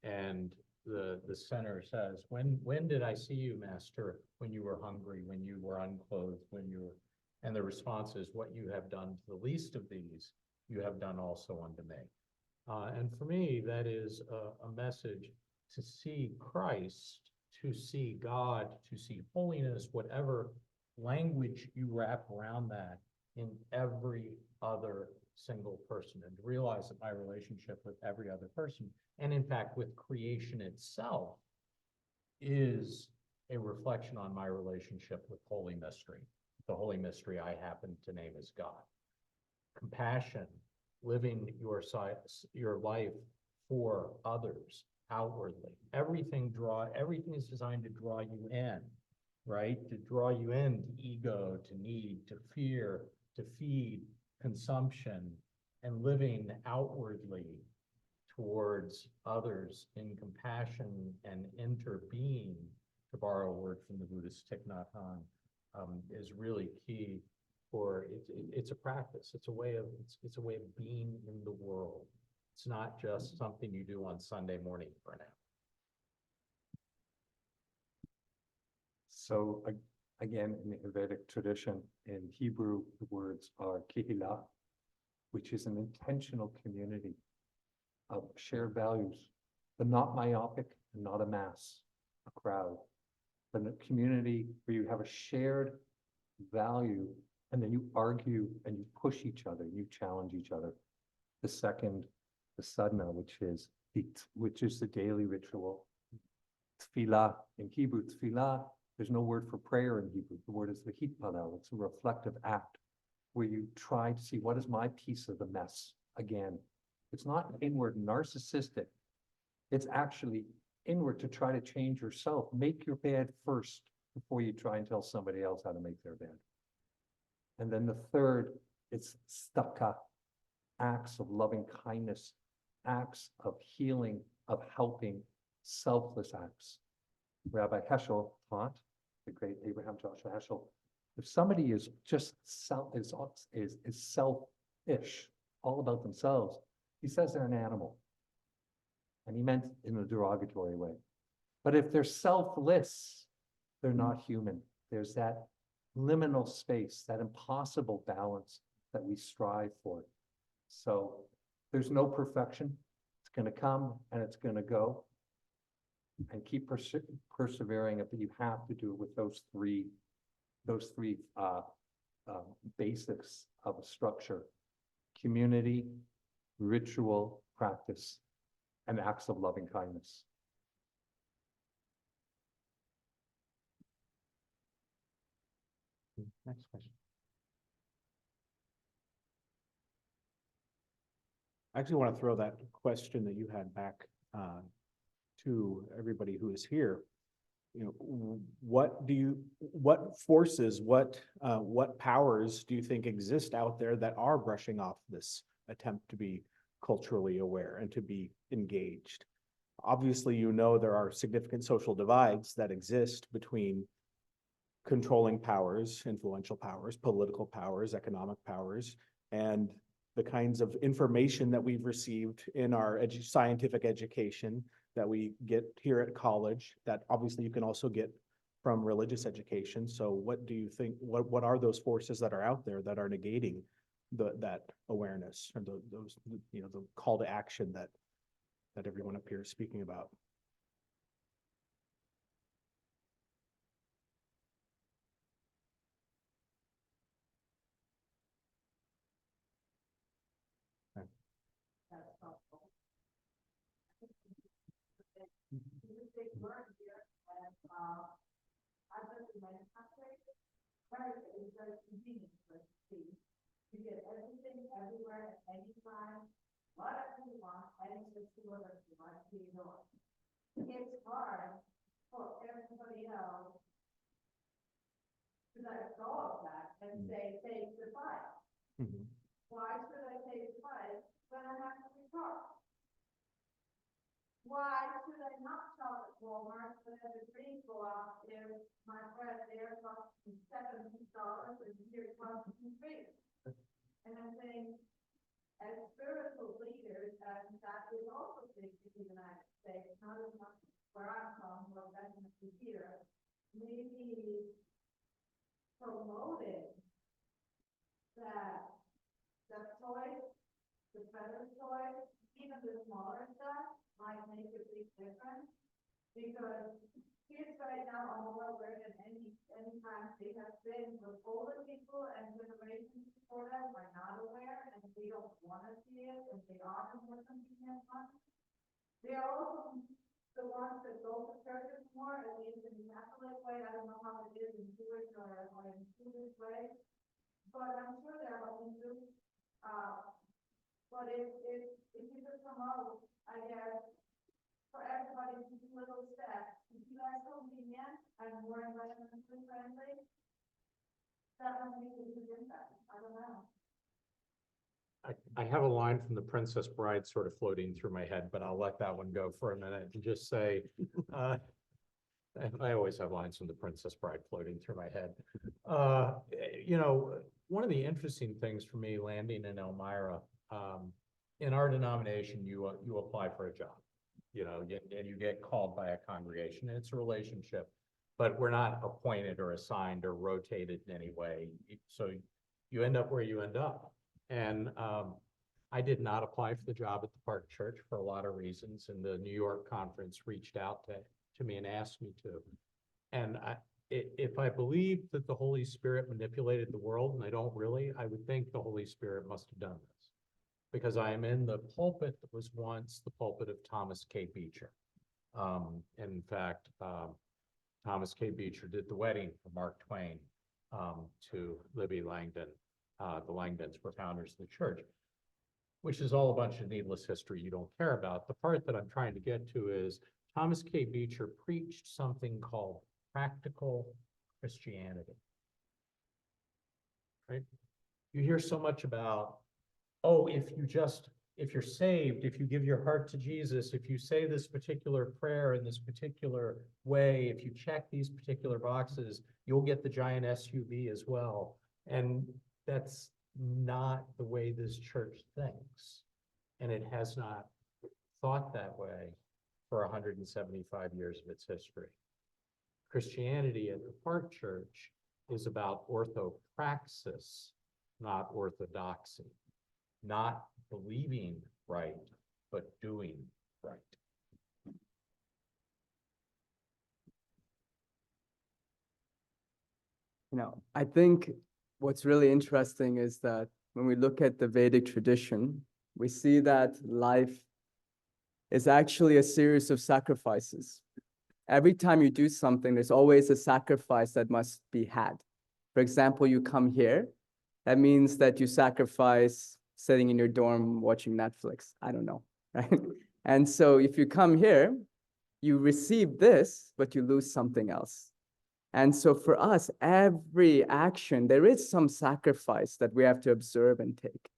And the sinner says, when did I see you, Master? When you were hungry, when you were unclothed, when you were, and the response is, what you have done to the least of these, you have done also unto me. And for me, that is a message to see Christ, to see God, to see holiness, whatever language you wrap around that, in every other single person, and to realize that my relationship with every other person, and in fact with creation itself, is a reflection on my relationship with Holy Mystery, the Holy Mystery I happen to name as God. Compassion, living your life for others outwardly. Everything is designed to draw you in, right? To draw you in to ego, to need, to fear, to feed, consumption, and living outwardly towards others in compassion and interbeing, to borrow a word from the Buddhist Thich Nhat Hanh, is really key. For it's a practice. It's a way of being in the world. It's not just something you do on Sunday morning for now. So again, in the Vedic tradition, in Hebrew, the words are kihila, which is an intentional community of shared values, but not myopic and not a mass, a crowd, but a community where you have a shared value, and then you argue and you push each other, you challenge each other. The second, the sadhana, which is the daily ritual. Tefillah, in Hebrew, tefillah, there's no word for prayer in Hebrew. The word is the hitpalel. It's a reflective act where you try to see, what is my piece of the mess? Again, it's not inward narcissistic. It's actually inward to try to change yourself. Make your bed first before you try and tell somebody else how to make their bed. And then the third, it's staka, acts of loving kindness, acts of healing, of helping, selfless acts. Rabbi Heschel taught, the great Abraham Joshua Heschel, if somebody is just selfish, all about themselves, he says they're an animal. And he meant in a derogatory way. But if they're selfless, they're not human. There's that liminal space, that impossible balance that we strive for. So there's no perfection. It's going to come and it's going to go. And keep persevering, but you have to do it with those three basics of a structure: community, ritual, practice, and acts of loving kindness. Next question. I actually want to throw that question that you had back to everybody who is here. You know, what forces, what powers do you think exist out there that are brushing off this attempt to be culturally aware and to be engaged? Obviously, you know, there are significant social divides that exist between controlling powers, influential powers, political powers, economic powers, and the kinds of information that we've received in our scientific education that we get here at college, that obviously you can also get from religious education. So what do you think, what are those forces that are out there that are negating that awareness, or those, you know, the call to action that everyone up here is speaking about? You get everything everywhere at any time, whatever you want, access to whatever you want, you know. It's hard for everybody else to let go of that and say, take the fight. Why should I take the fight when I have to be taught? Why should I not shop at Walmart when I have a drink go out there, my bread there costs me $70 and here it costs me $3? And I'm saying, as spiritual leaders, and that is also big in the United States, not as much where I'm from, but definitely here, maybe promoting that the choice, the better choice, even the smaller stuff, might make a big difference. Because kids right now are more aware than any time they have been, with older people and generations before them are not aware, and they don't want to see it, and they are more convenient ones. They are also the ones that go to churches more, at least in the Catholic way. I don't know how it is in Jewish or in Jewish way, but I'm sure they're open to. But if you could promote, I guess, for everybody to do little steps, to be less convenient and more environmentally friendly, that would make a big impact. I don't know. I have a line from The Princess Bride sort of floating through my head, but I'll let that one go for a minute and just say, I always have lines from The Princess Bride floating through my head. You know, one of the interesting things for me landing in Elmira, in our denomination, you apply for a job, you know, and you get called by a congregation, and it's a relationship, but we're not appointed or assigned or rotated in any way. So you end up where you end up. And I did not apply for the job at the Park Church for a lot of reasons, and the New York conference reached out to me and asked me to. And if I believe that the Holy Spirit manipulated the world, and I don't really, I would think the Holy Spirit must have done this, because I am in the pulpit that was once the pulpit of Thomas K. Beecher. In fact, Thomas K. Beecher did the wedding for Mark Twain to Libby Langdon. The Langdons were founders of the church, which is all a bunch of needless history you don't care about. The part that I'm trying to get to is Thomas K. Beecher preached something called practical Christianity. Right? You hear so much about, oh, if you're saved, if you give your heart to Jesus, if you say this particular prayer in this particular way, if you check these particular boxes, you'll get the giant SUV as well. And that's not the way this church thinks. And it has not thought that way for 175 years of its history. Christianity at the Park Church is about orthopraxis, not orthodoxy. Not believing right, but doing right. You know, I think what's really interesting is that when we look at the Vedic tradition, we see that life is actually a series of sacrifices. Every time you do something, there's always a sacrifice that must be had. For example, you come here, that means that you sacrifice sitting in your dorm watching Netflix. I don't know, right? And so if you come here, you receive this, but you lose something else. And so for us, every action, there is some sacrifice that we have to observe and take.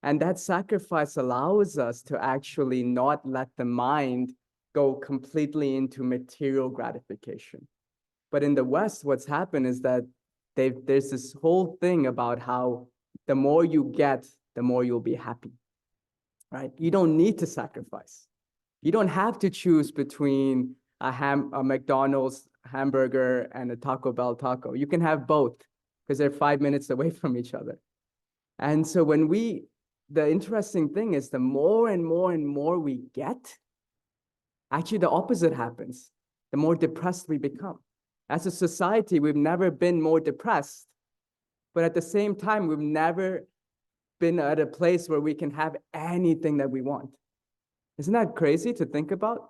And that sacrifice allows us to actually not let the mind go completely into material gratification. But in the West, what's happened is that there's this whole thing about how the more you get, the more you'll be happy, right? You don't need to sacrifice. You don't have to choose between a McDonald's hamburger and a Taco Bell taco. You can have both because they're 5 minutes away from each other. And so the interesting thing is the more and more and more we get, actually the opposite happens. The more depressed we become. As a society, we've never been more depressed, but at the same time, we've never been at a place where we can have anything that we want. Isn't that crazy to think about?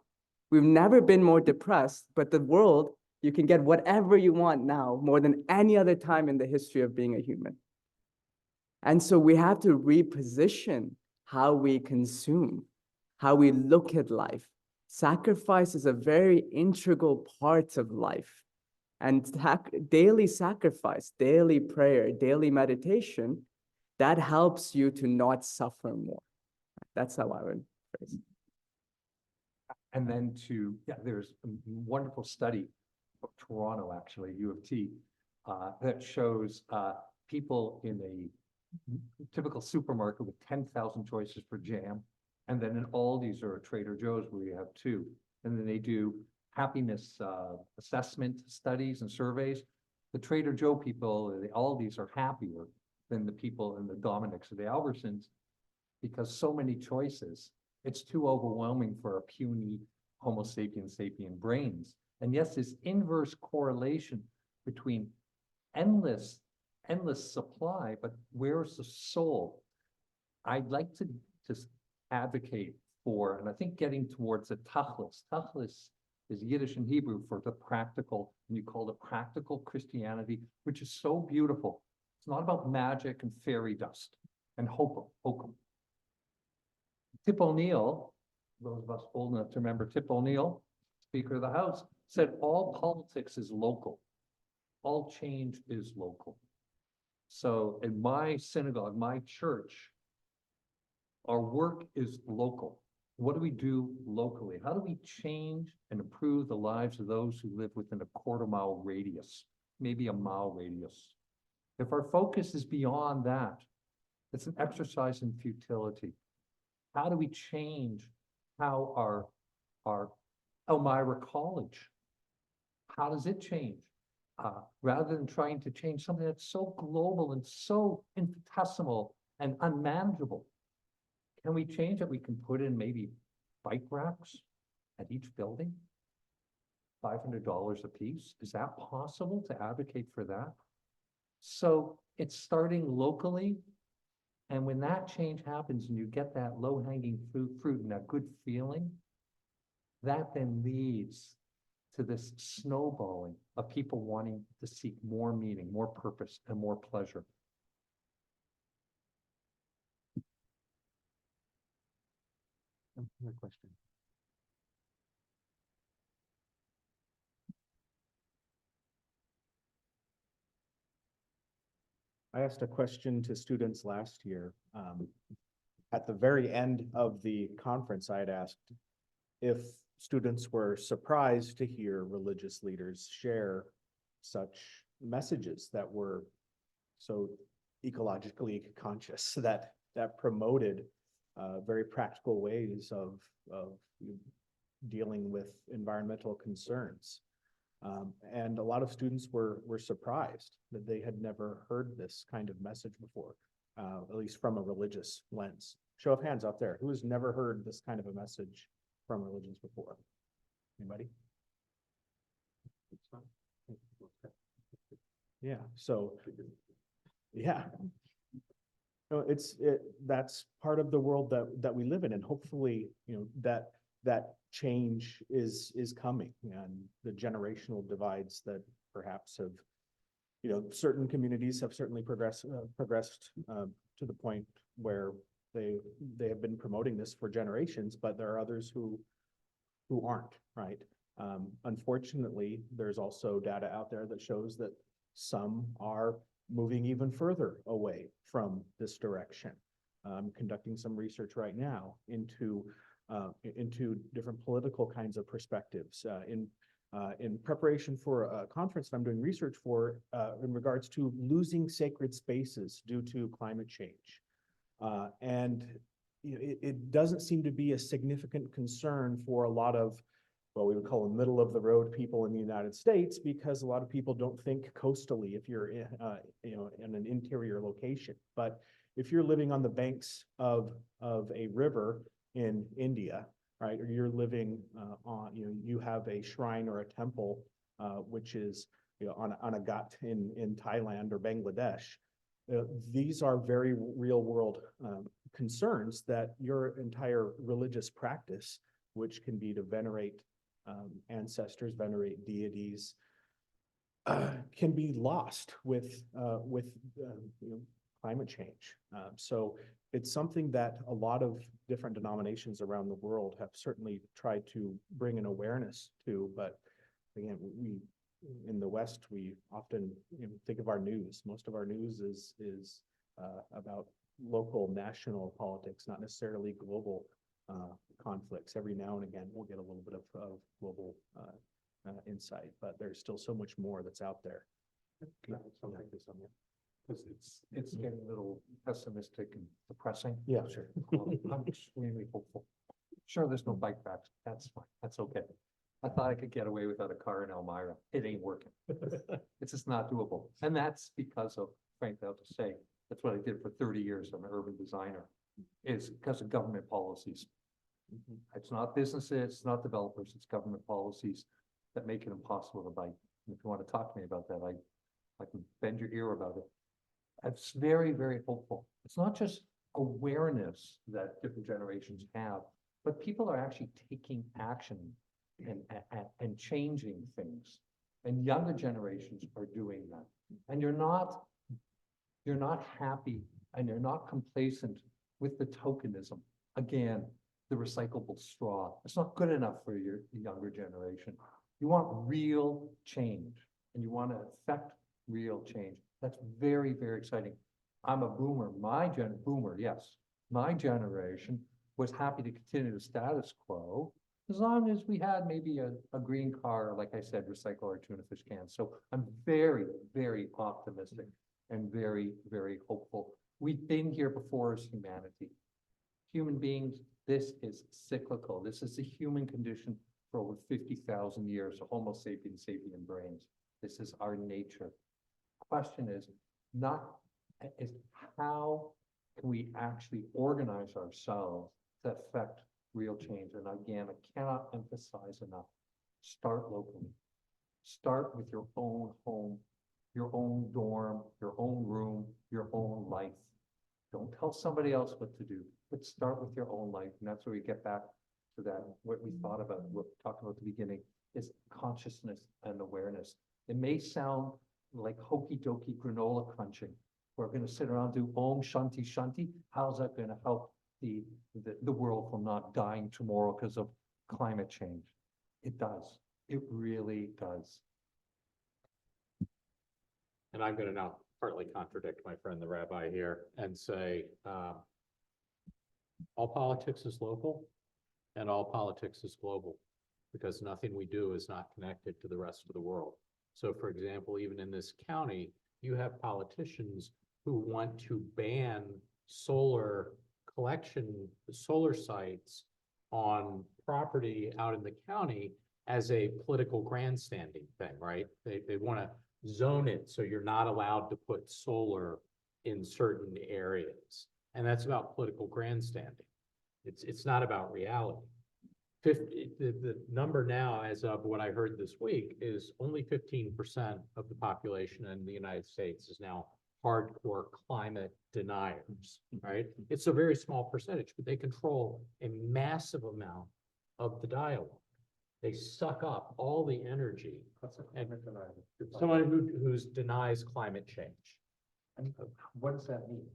We've never been more depressed, but the world, you can get whatever you want now more than any other time in the history of being a human. And so we have to reposition how we consume, how we look at life. Sacrifice is a very integral part of life. And daily sacrifice, daily prayer, daily meditation, that helps you to not suffer more. That's how I would phrase it. And then there's a wonderful study of Toronto, actually, U of T, that shows people in a typical supermarket with 10,000 choices for jam. And then in Aldi's or Trader Joe's where you have two. And then they do happiness assessment studies and surveys. The Trader Joe people, the Aldi's are happier than the people in the Dominick's or the Albertsons because so many choices. It's too overwhelming for our puny Homo sapiens sapien brains. And yes, this inverse correlation between endless supply, but where's the soul? I'd like to just advocate for, and I think getting towards the tachlis. Tachlis is Yiddish and Hebrew for the practical, and you call it practical Christianity, which is so beautiful. It's not about magic and fairy dust and hokum. Tip O'Neill, those of us old enough to remember Tip O'Neill, Speaker of the House, said all politics is local. All change is local. So in my synagogue, my church, our work is local. What do we do locally? How do we change and improve the lives of those who live within a quarter-mile radius, maybe a mile radius? If our focus is beyond that, it's an exercise in futility. How do we change how our Elmira College, how does it change? Rather than trying to change something that's so global and so infinitesimal and unmanageable, can we change it? We can put in maybe bike racks at each building, $500 a piece. Is that possible to advocate for that? So it's starting locally. And when that change happens and you get that low-hanging fruit and that good feeling, that then leads to this snowballing of people wanting to seek more meaning, more purpose, and more pleasure. Another question. I asked a question to students last year. At the very end of the conference, I had asked if students were surprised to hear religious leaders share such messages that were so ecologically conscious, that promoted very practical ways of dealing with environmental concerns. And a lot of students were surprised that they had never heard this kind of message before, at least from a religious lens. Show of hands out there, who has never heard this kind of a message from religions before? Anybody? Yeah, so, yeah. No, that's part of the world that we live in, and hopefully, that change is coming, and the generational divides that perhaps have, certain communities have certainly progressed to the point where they have been promoting this for generations, but there are others who aren't, right? Unfortunately, there's also data out there that shows that some are moving even further away from this direction. I'm conducting some research right now into different political kinds of perspectives in preparation for a conference that I'm doing research for in regards to losing sacred spaces due to climate change. And it doesn't seem to be a significant concern for a lot of, well, we would call them middle of the road people in the United States, because a lot of people don't think coastally if you're in an interior location. But if you're living on the banks of a river in India, right, or you're living you have a shrine or a temple which is on a ghat in Thailand or Bangladesh. These are very real world concerns that your entire religious practice, which can be to venerate ancestors, venerate deities, can be lost with climate change. So it's something that a lot of different denominations around the world have certainly tried to bring an awareness to, but again, we in the West, we often think of our news. Most of our news is about local, national politics, not necessarily global conflicts. Every now and again, we'll get a little bit of global insight, but there's still so much more that's out there. Because it's getting a little pessimistic and depressing. Yeah, sure. I'm extremely hopeful. Sure, there's no bike racks. That's fine. That's okay. I thought I could get away without a car in Elmira. It ain't working. It's just not doable. And that's because of, frankly, I'll just say, that's what I did for 30 years. I'm an urban designer. Is because of government policies. It's not businesses, it's not developers, it's government policies that make it impossible to bike. If you want to talk to me about that, I can bend your ear about it. It's very, very hopeful. It's not just awareness that different generations have, but people are actually taking action and changing things. And younger generations are doing that. And you're not happy and you're not complacent with the tokenism. Again, the recyclable straw. It's not good enough for your younger generation. You want real change and you want to affect real change. That's very, very exciting. I'm a boomer. Boomer, yes. My generation was happy to continue the status quo as long as we had maybe a green car, like I said, recycle our tuna fish cans. So I'm very, very optimistic and very, very hopeful. We've been here before as humanity. Human beings, this is cyclical. This is the human condition for over 50,000 years, so Homo sapiens sapien brains. This is our nature. Question is how can we actually organize ourselves to affect real change? And again, I cannot emphasize enough. Start locally. Start with your own home, your own dorm, your own room, your own life. Don't tell somebody else what to do, but start with your own life. And that's where we get back to that, what we thought about, what we talked about at the beginning, is consciousness and awareness. It may sound like hokey dokey granola crunching. We're going to sit around and do Om Shanti Shanti. How's that going to help the world from not dying tomorrow because of climate change? It does. It really does. And I'm going to now partly contradict my friend, the rabbi here, and say, all politics is local and all politics is global, because nothing we do is not connected to the rest of the world. So for example, even in this county, you have politicians who want to ban solar collection, solar sites on property out in the county as a political grandstanding thing, right? They want to zone it so you're not allowed to put solar in certain areas. And that's about political grandstanding. It's not about reality. The number now, as of what I heard this week, is only 15% of the population in the United States is now hardcore climate deniers, right? It's a very small percentage, but they control a massive amount of the dialogue. They suck up all the energy. And someone who denies climate change. And what does that mean?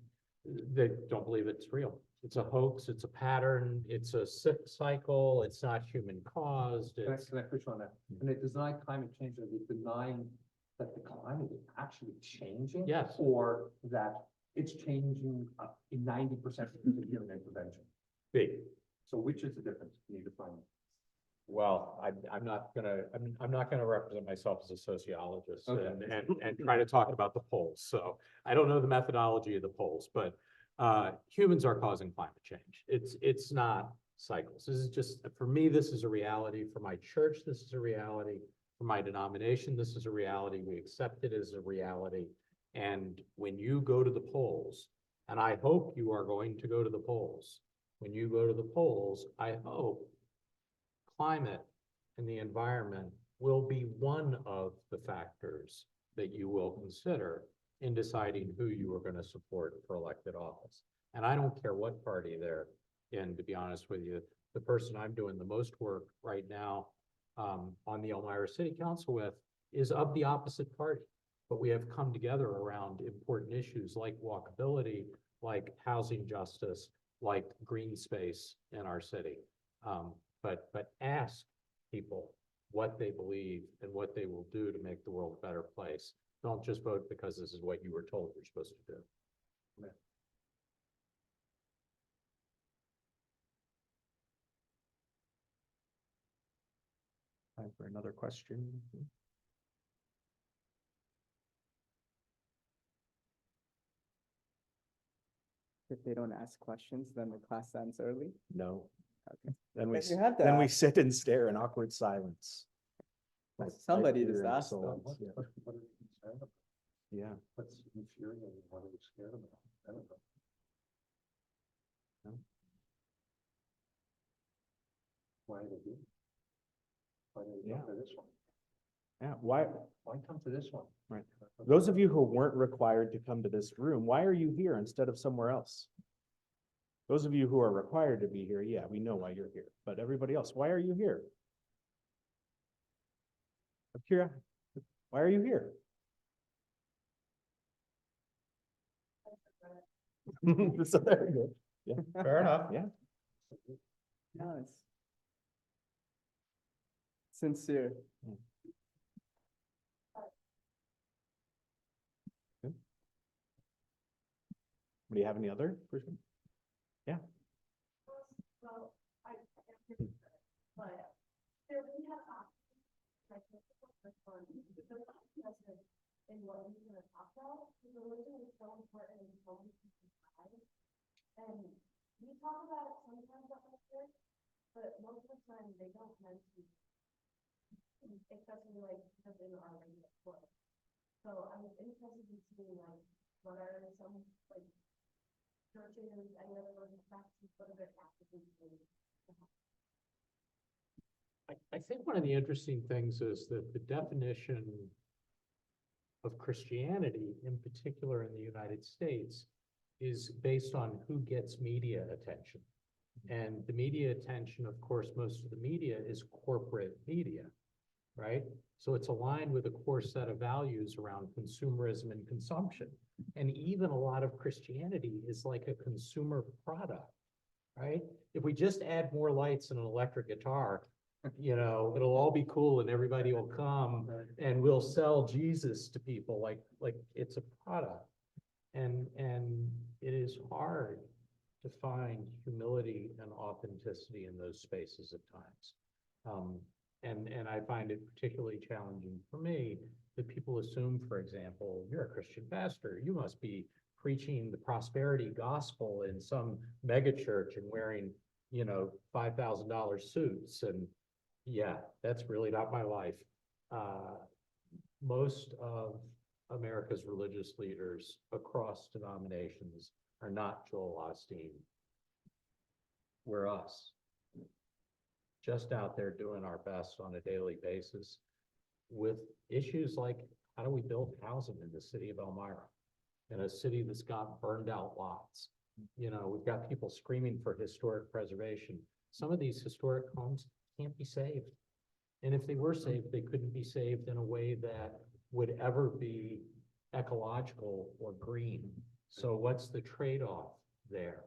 They don't believe it's real. It's a hoax, it's a pattern, it's a cycle, it's not human caused. Can I push on that? And they deny climate change, are they denying that the climate is actually changing? Yes. Or that it's changing in 90% because of human intervention? Big. So which is the difference? Can you define it? Well, I'm not gonna represent myself as a sociologist Okay. and try to talk about the polls. So I don't know the methodology of the polls, but humans are causing climate change. It's not cycles. This is just, for me, this is a reality. For my church, this is a reality. For my denomination, this is a reality. We accept it as a reality. And when you go to the polls, and I hope you are going to go to the polls, when you go to the polls, I hope climate and the environment will be one of the factors that you will consider in deciding who you are going to support for elected office. And I don't care what party they're in, to be honest with you. The person I'm doing the most work right now on the Elmira City Council with is of the opposite party. but we have come together around important issues like walkability, like housing justice, like green space in our city. But ask people what they believe and what they will do to make the world a better place. Don't just vote because this is what you were told you're supposed to do. Time for another question. If they don't ask questions, then the class ends early. No. Okay. Then we, Then you have to then we ask. sit and stare in awkward silence. Well, Like somebody fear just and asked them. insolence, yeah. What are you concerned about? Yeah. What's infuriating? What are you scared about? I don't know. No. Why are they doing? Why do they Yeah. come to this one? Yeah, why, Why come to this one? Right. those of you who weren't required to come to this room, why are you here instead of somewhere else? Those of you who are required to be here, yeah, we know why you're here, but everybody else, why are you here? I'm curious, why are you here? So there you go. Yeah, Fair enough. yeah. No, it's sincere. Do you have any other person? Yeah. Well, but there we have options, like this is the first one, because I'm interested in what we're gonna talk about, because religion is so important in so many people's lives. And we talk about it sometimes at my church, but most of the time they don't mention, especially like because in our regular course. So I'm interested in seeing like, what are some like churches, any other religious practices, what are their practices? I think one of the interesting things is that the definition of Christianity, in particular in the United States, is based on who gets media attention. And the media attention, of course, most of the media is corporate media, right? So it's aligned with a core set of values around consumerism and consumption. And even a lot of Christianity is like a consumer product, right? If we just add more lights and an electric guitar, it'll all be cool and everybody will come and we'll sell Jesus to people like it's a product. And it is hard to find humility and authenticity in those spaces at times. And I find it particularly challenging for me that people assume, for example, you're a Christian pastor, you must be preaching the prosperity gospel in some mega church and wearing, $5,000 suits. And yeah, that's really not my life. Most of America's religious leaders across denominations are not Joel Osteen. We're us. Just out there doing our best on a daily basis with issues like how do we build housing in the city of Elmira, in a city that's got burned out lots. We've got people screaming for historic preservation. Some of these historic homes can't be saved. And if they were saved, they couldn't be saved in a way that would ever be ecological or green. So what's the trade-off there?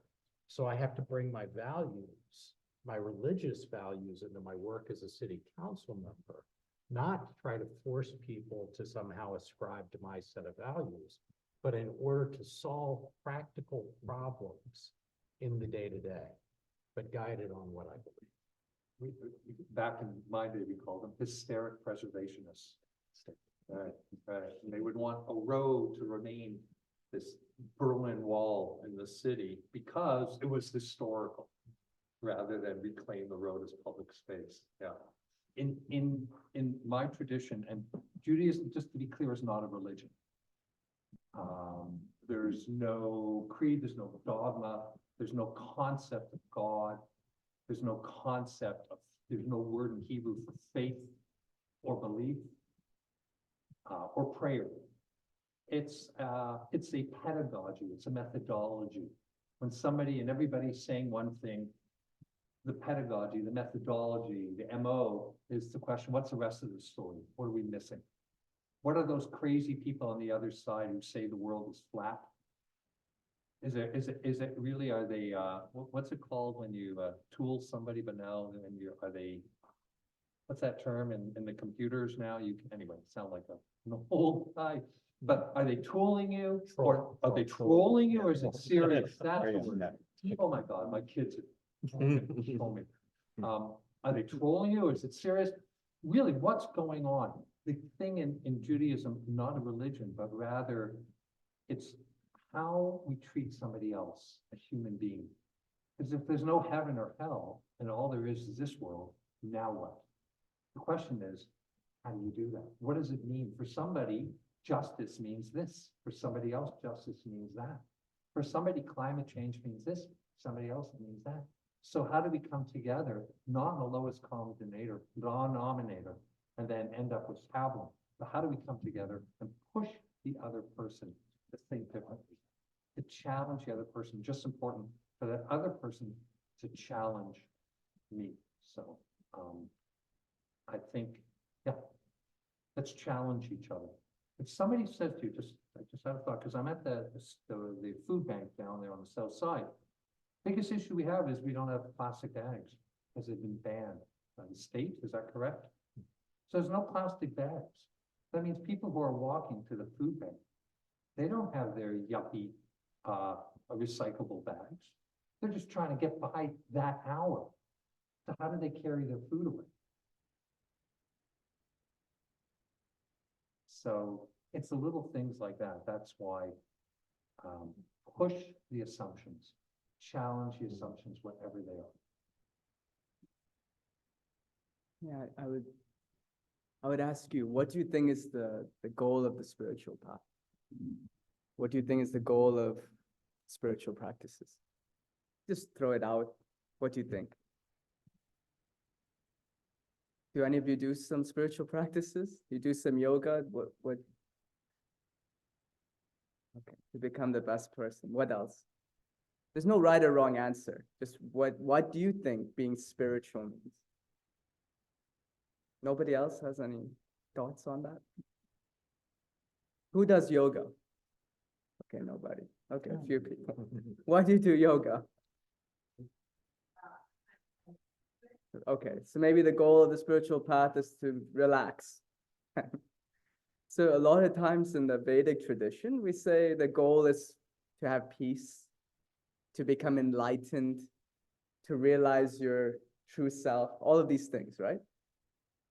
So I have to bring my values, my religious values, into my work as a city council member, not to try to force people to somehow ascribe to my set of values, but in order to solve practical problems in the day-to-day, but guided on what I believe. Back in my day, we called them hysteric preservationists. Right. And they would want a road to remain this Berlin Wall in the city because it was historical, rather than reclaim the road as public space. Yeah. In my tradition, and Judaism, just to be clear, is not a religion. There's no creed, there's no dogma, there's no concept of God. There's no there's no word in Hebrew for faith or belief or prayer. It's a pedagogy, it's a methodology. When somebody and everybody's saying one thing, the pedagogy, the methodology, the MO is the question, what's the rest of the story? What are we missing? What are those crazy people on the other side who say the world is flat? Is it really, are they, what's it called when you, tool somebody, but now, and are they, what's that term in the computers now? Anyway, sound like an old guy. But are they tooling you, or are they trolling you, or is it serious? That's the word. Oh my God, my kids told me. Are they trolling you, or is it serious? Really, what's going on? The thing in Judaism, not a religion, but rather it's how we treat somebody else, a human being. Because if there's no heaven or hell, and all there is this world, now what? The question is, how do you do that? What does it mean? For somebody, justice means this. For somebody else, justice means that. For somebody, climate change means this. Somebody else, it means that. So how do we come together, not the lowest common denominator, and then end up with problem? But how do we come together and push the other person to think differently, to challenge the other person? Just important for that other person to challenge me. So I think, yeah, let's challenge each other. If somebody says to you, I just had a thought, because I'm at the food bank down there on the south side. Biggest issue we have is we don't have plastic bags, because they've been banned by the state. Is that correct? So there's no plastic bags. That means people who are walking to the food bank, they don't have their yuppie recyclable bags. They're just trying to get by that hour. So how do they carry their food away? So it's the little things like that. That's why push the assumptions, challenge the assumptions, whatever they are. Yeah, I would ask you, what do you think is the goal of the spiritual path? What do you think is the goal of spiritual practices? Just throw it out. What do you think? Do any of you do some spiritual practices? You do some yoga? What? Okay, to become the best person. What else? There's no right or wrong answer. Just what do you think being spiritual means? Nobody else has any thoughts on that? Who does yoga? Okay, nobody. Okay, a few people. Why do you do yoga? Okay, so maybe the goal of the spiritual path is to relax. So a lot of times in the Vedic tradition, we say the goal is to have peace, to become enlightened, to realize your true self, all of these things, right?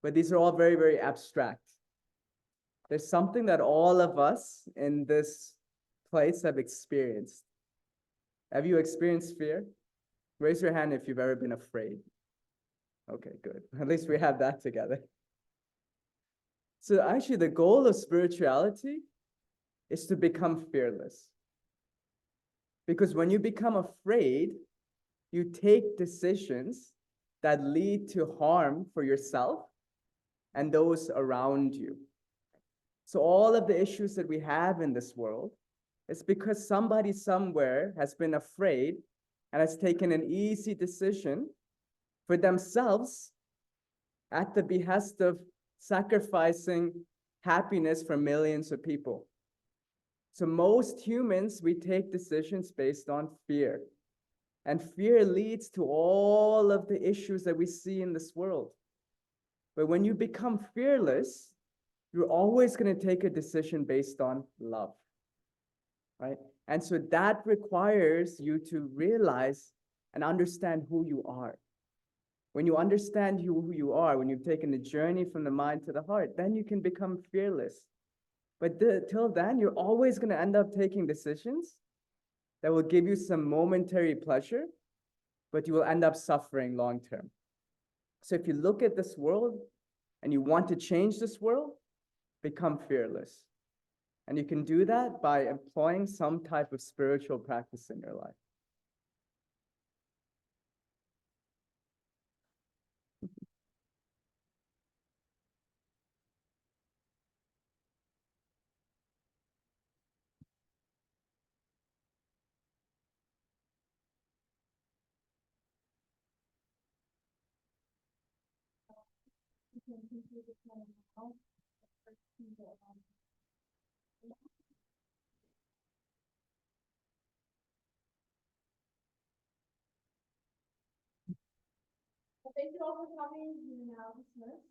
But these are all very, very abstract. There's something that all of us in this place have experienced. Have you experienced fear? Raise your hand if you've ever been afraid. Okay, good. At least we have that together. So actually the goal of spirituality is to become fearless. Because when you become afraid, you take decisions that lead to harm for yourself and those around you. So all of the issues that we have in this world is because somebody somewhere has been afraid and has taken an easy decision for themselves at the behest of sacrificing happiness for millions of people. So most humans, we take decisions based on fear. And fear leads to all of the issues that we see in this world. But when you become fearless, you're always going to take a decision based on love, right? And so that requires you to realize and understand who you are. When you understand who you are, when you've taken the journey from the mind to the heart, then you can become fearless. But till then, you're always going to end up taking decisions that will give you some momentary pleasure, but you will end up suffering long term. So if you look at this world and you want to change this world, become fearless. And you can do that by employing some type of spiritual practice in your life. Thank you all for coming, you now dismissed.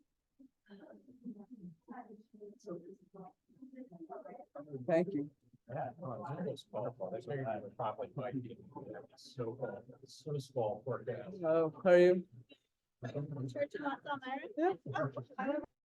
Thank you. Yeah. So, so small, poor guy. How are you? Church of Mount Elmira? Yeah.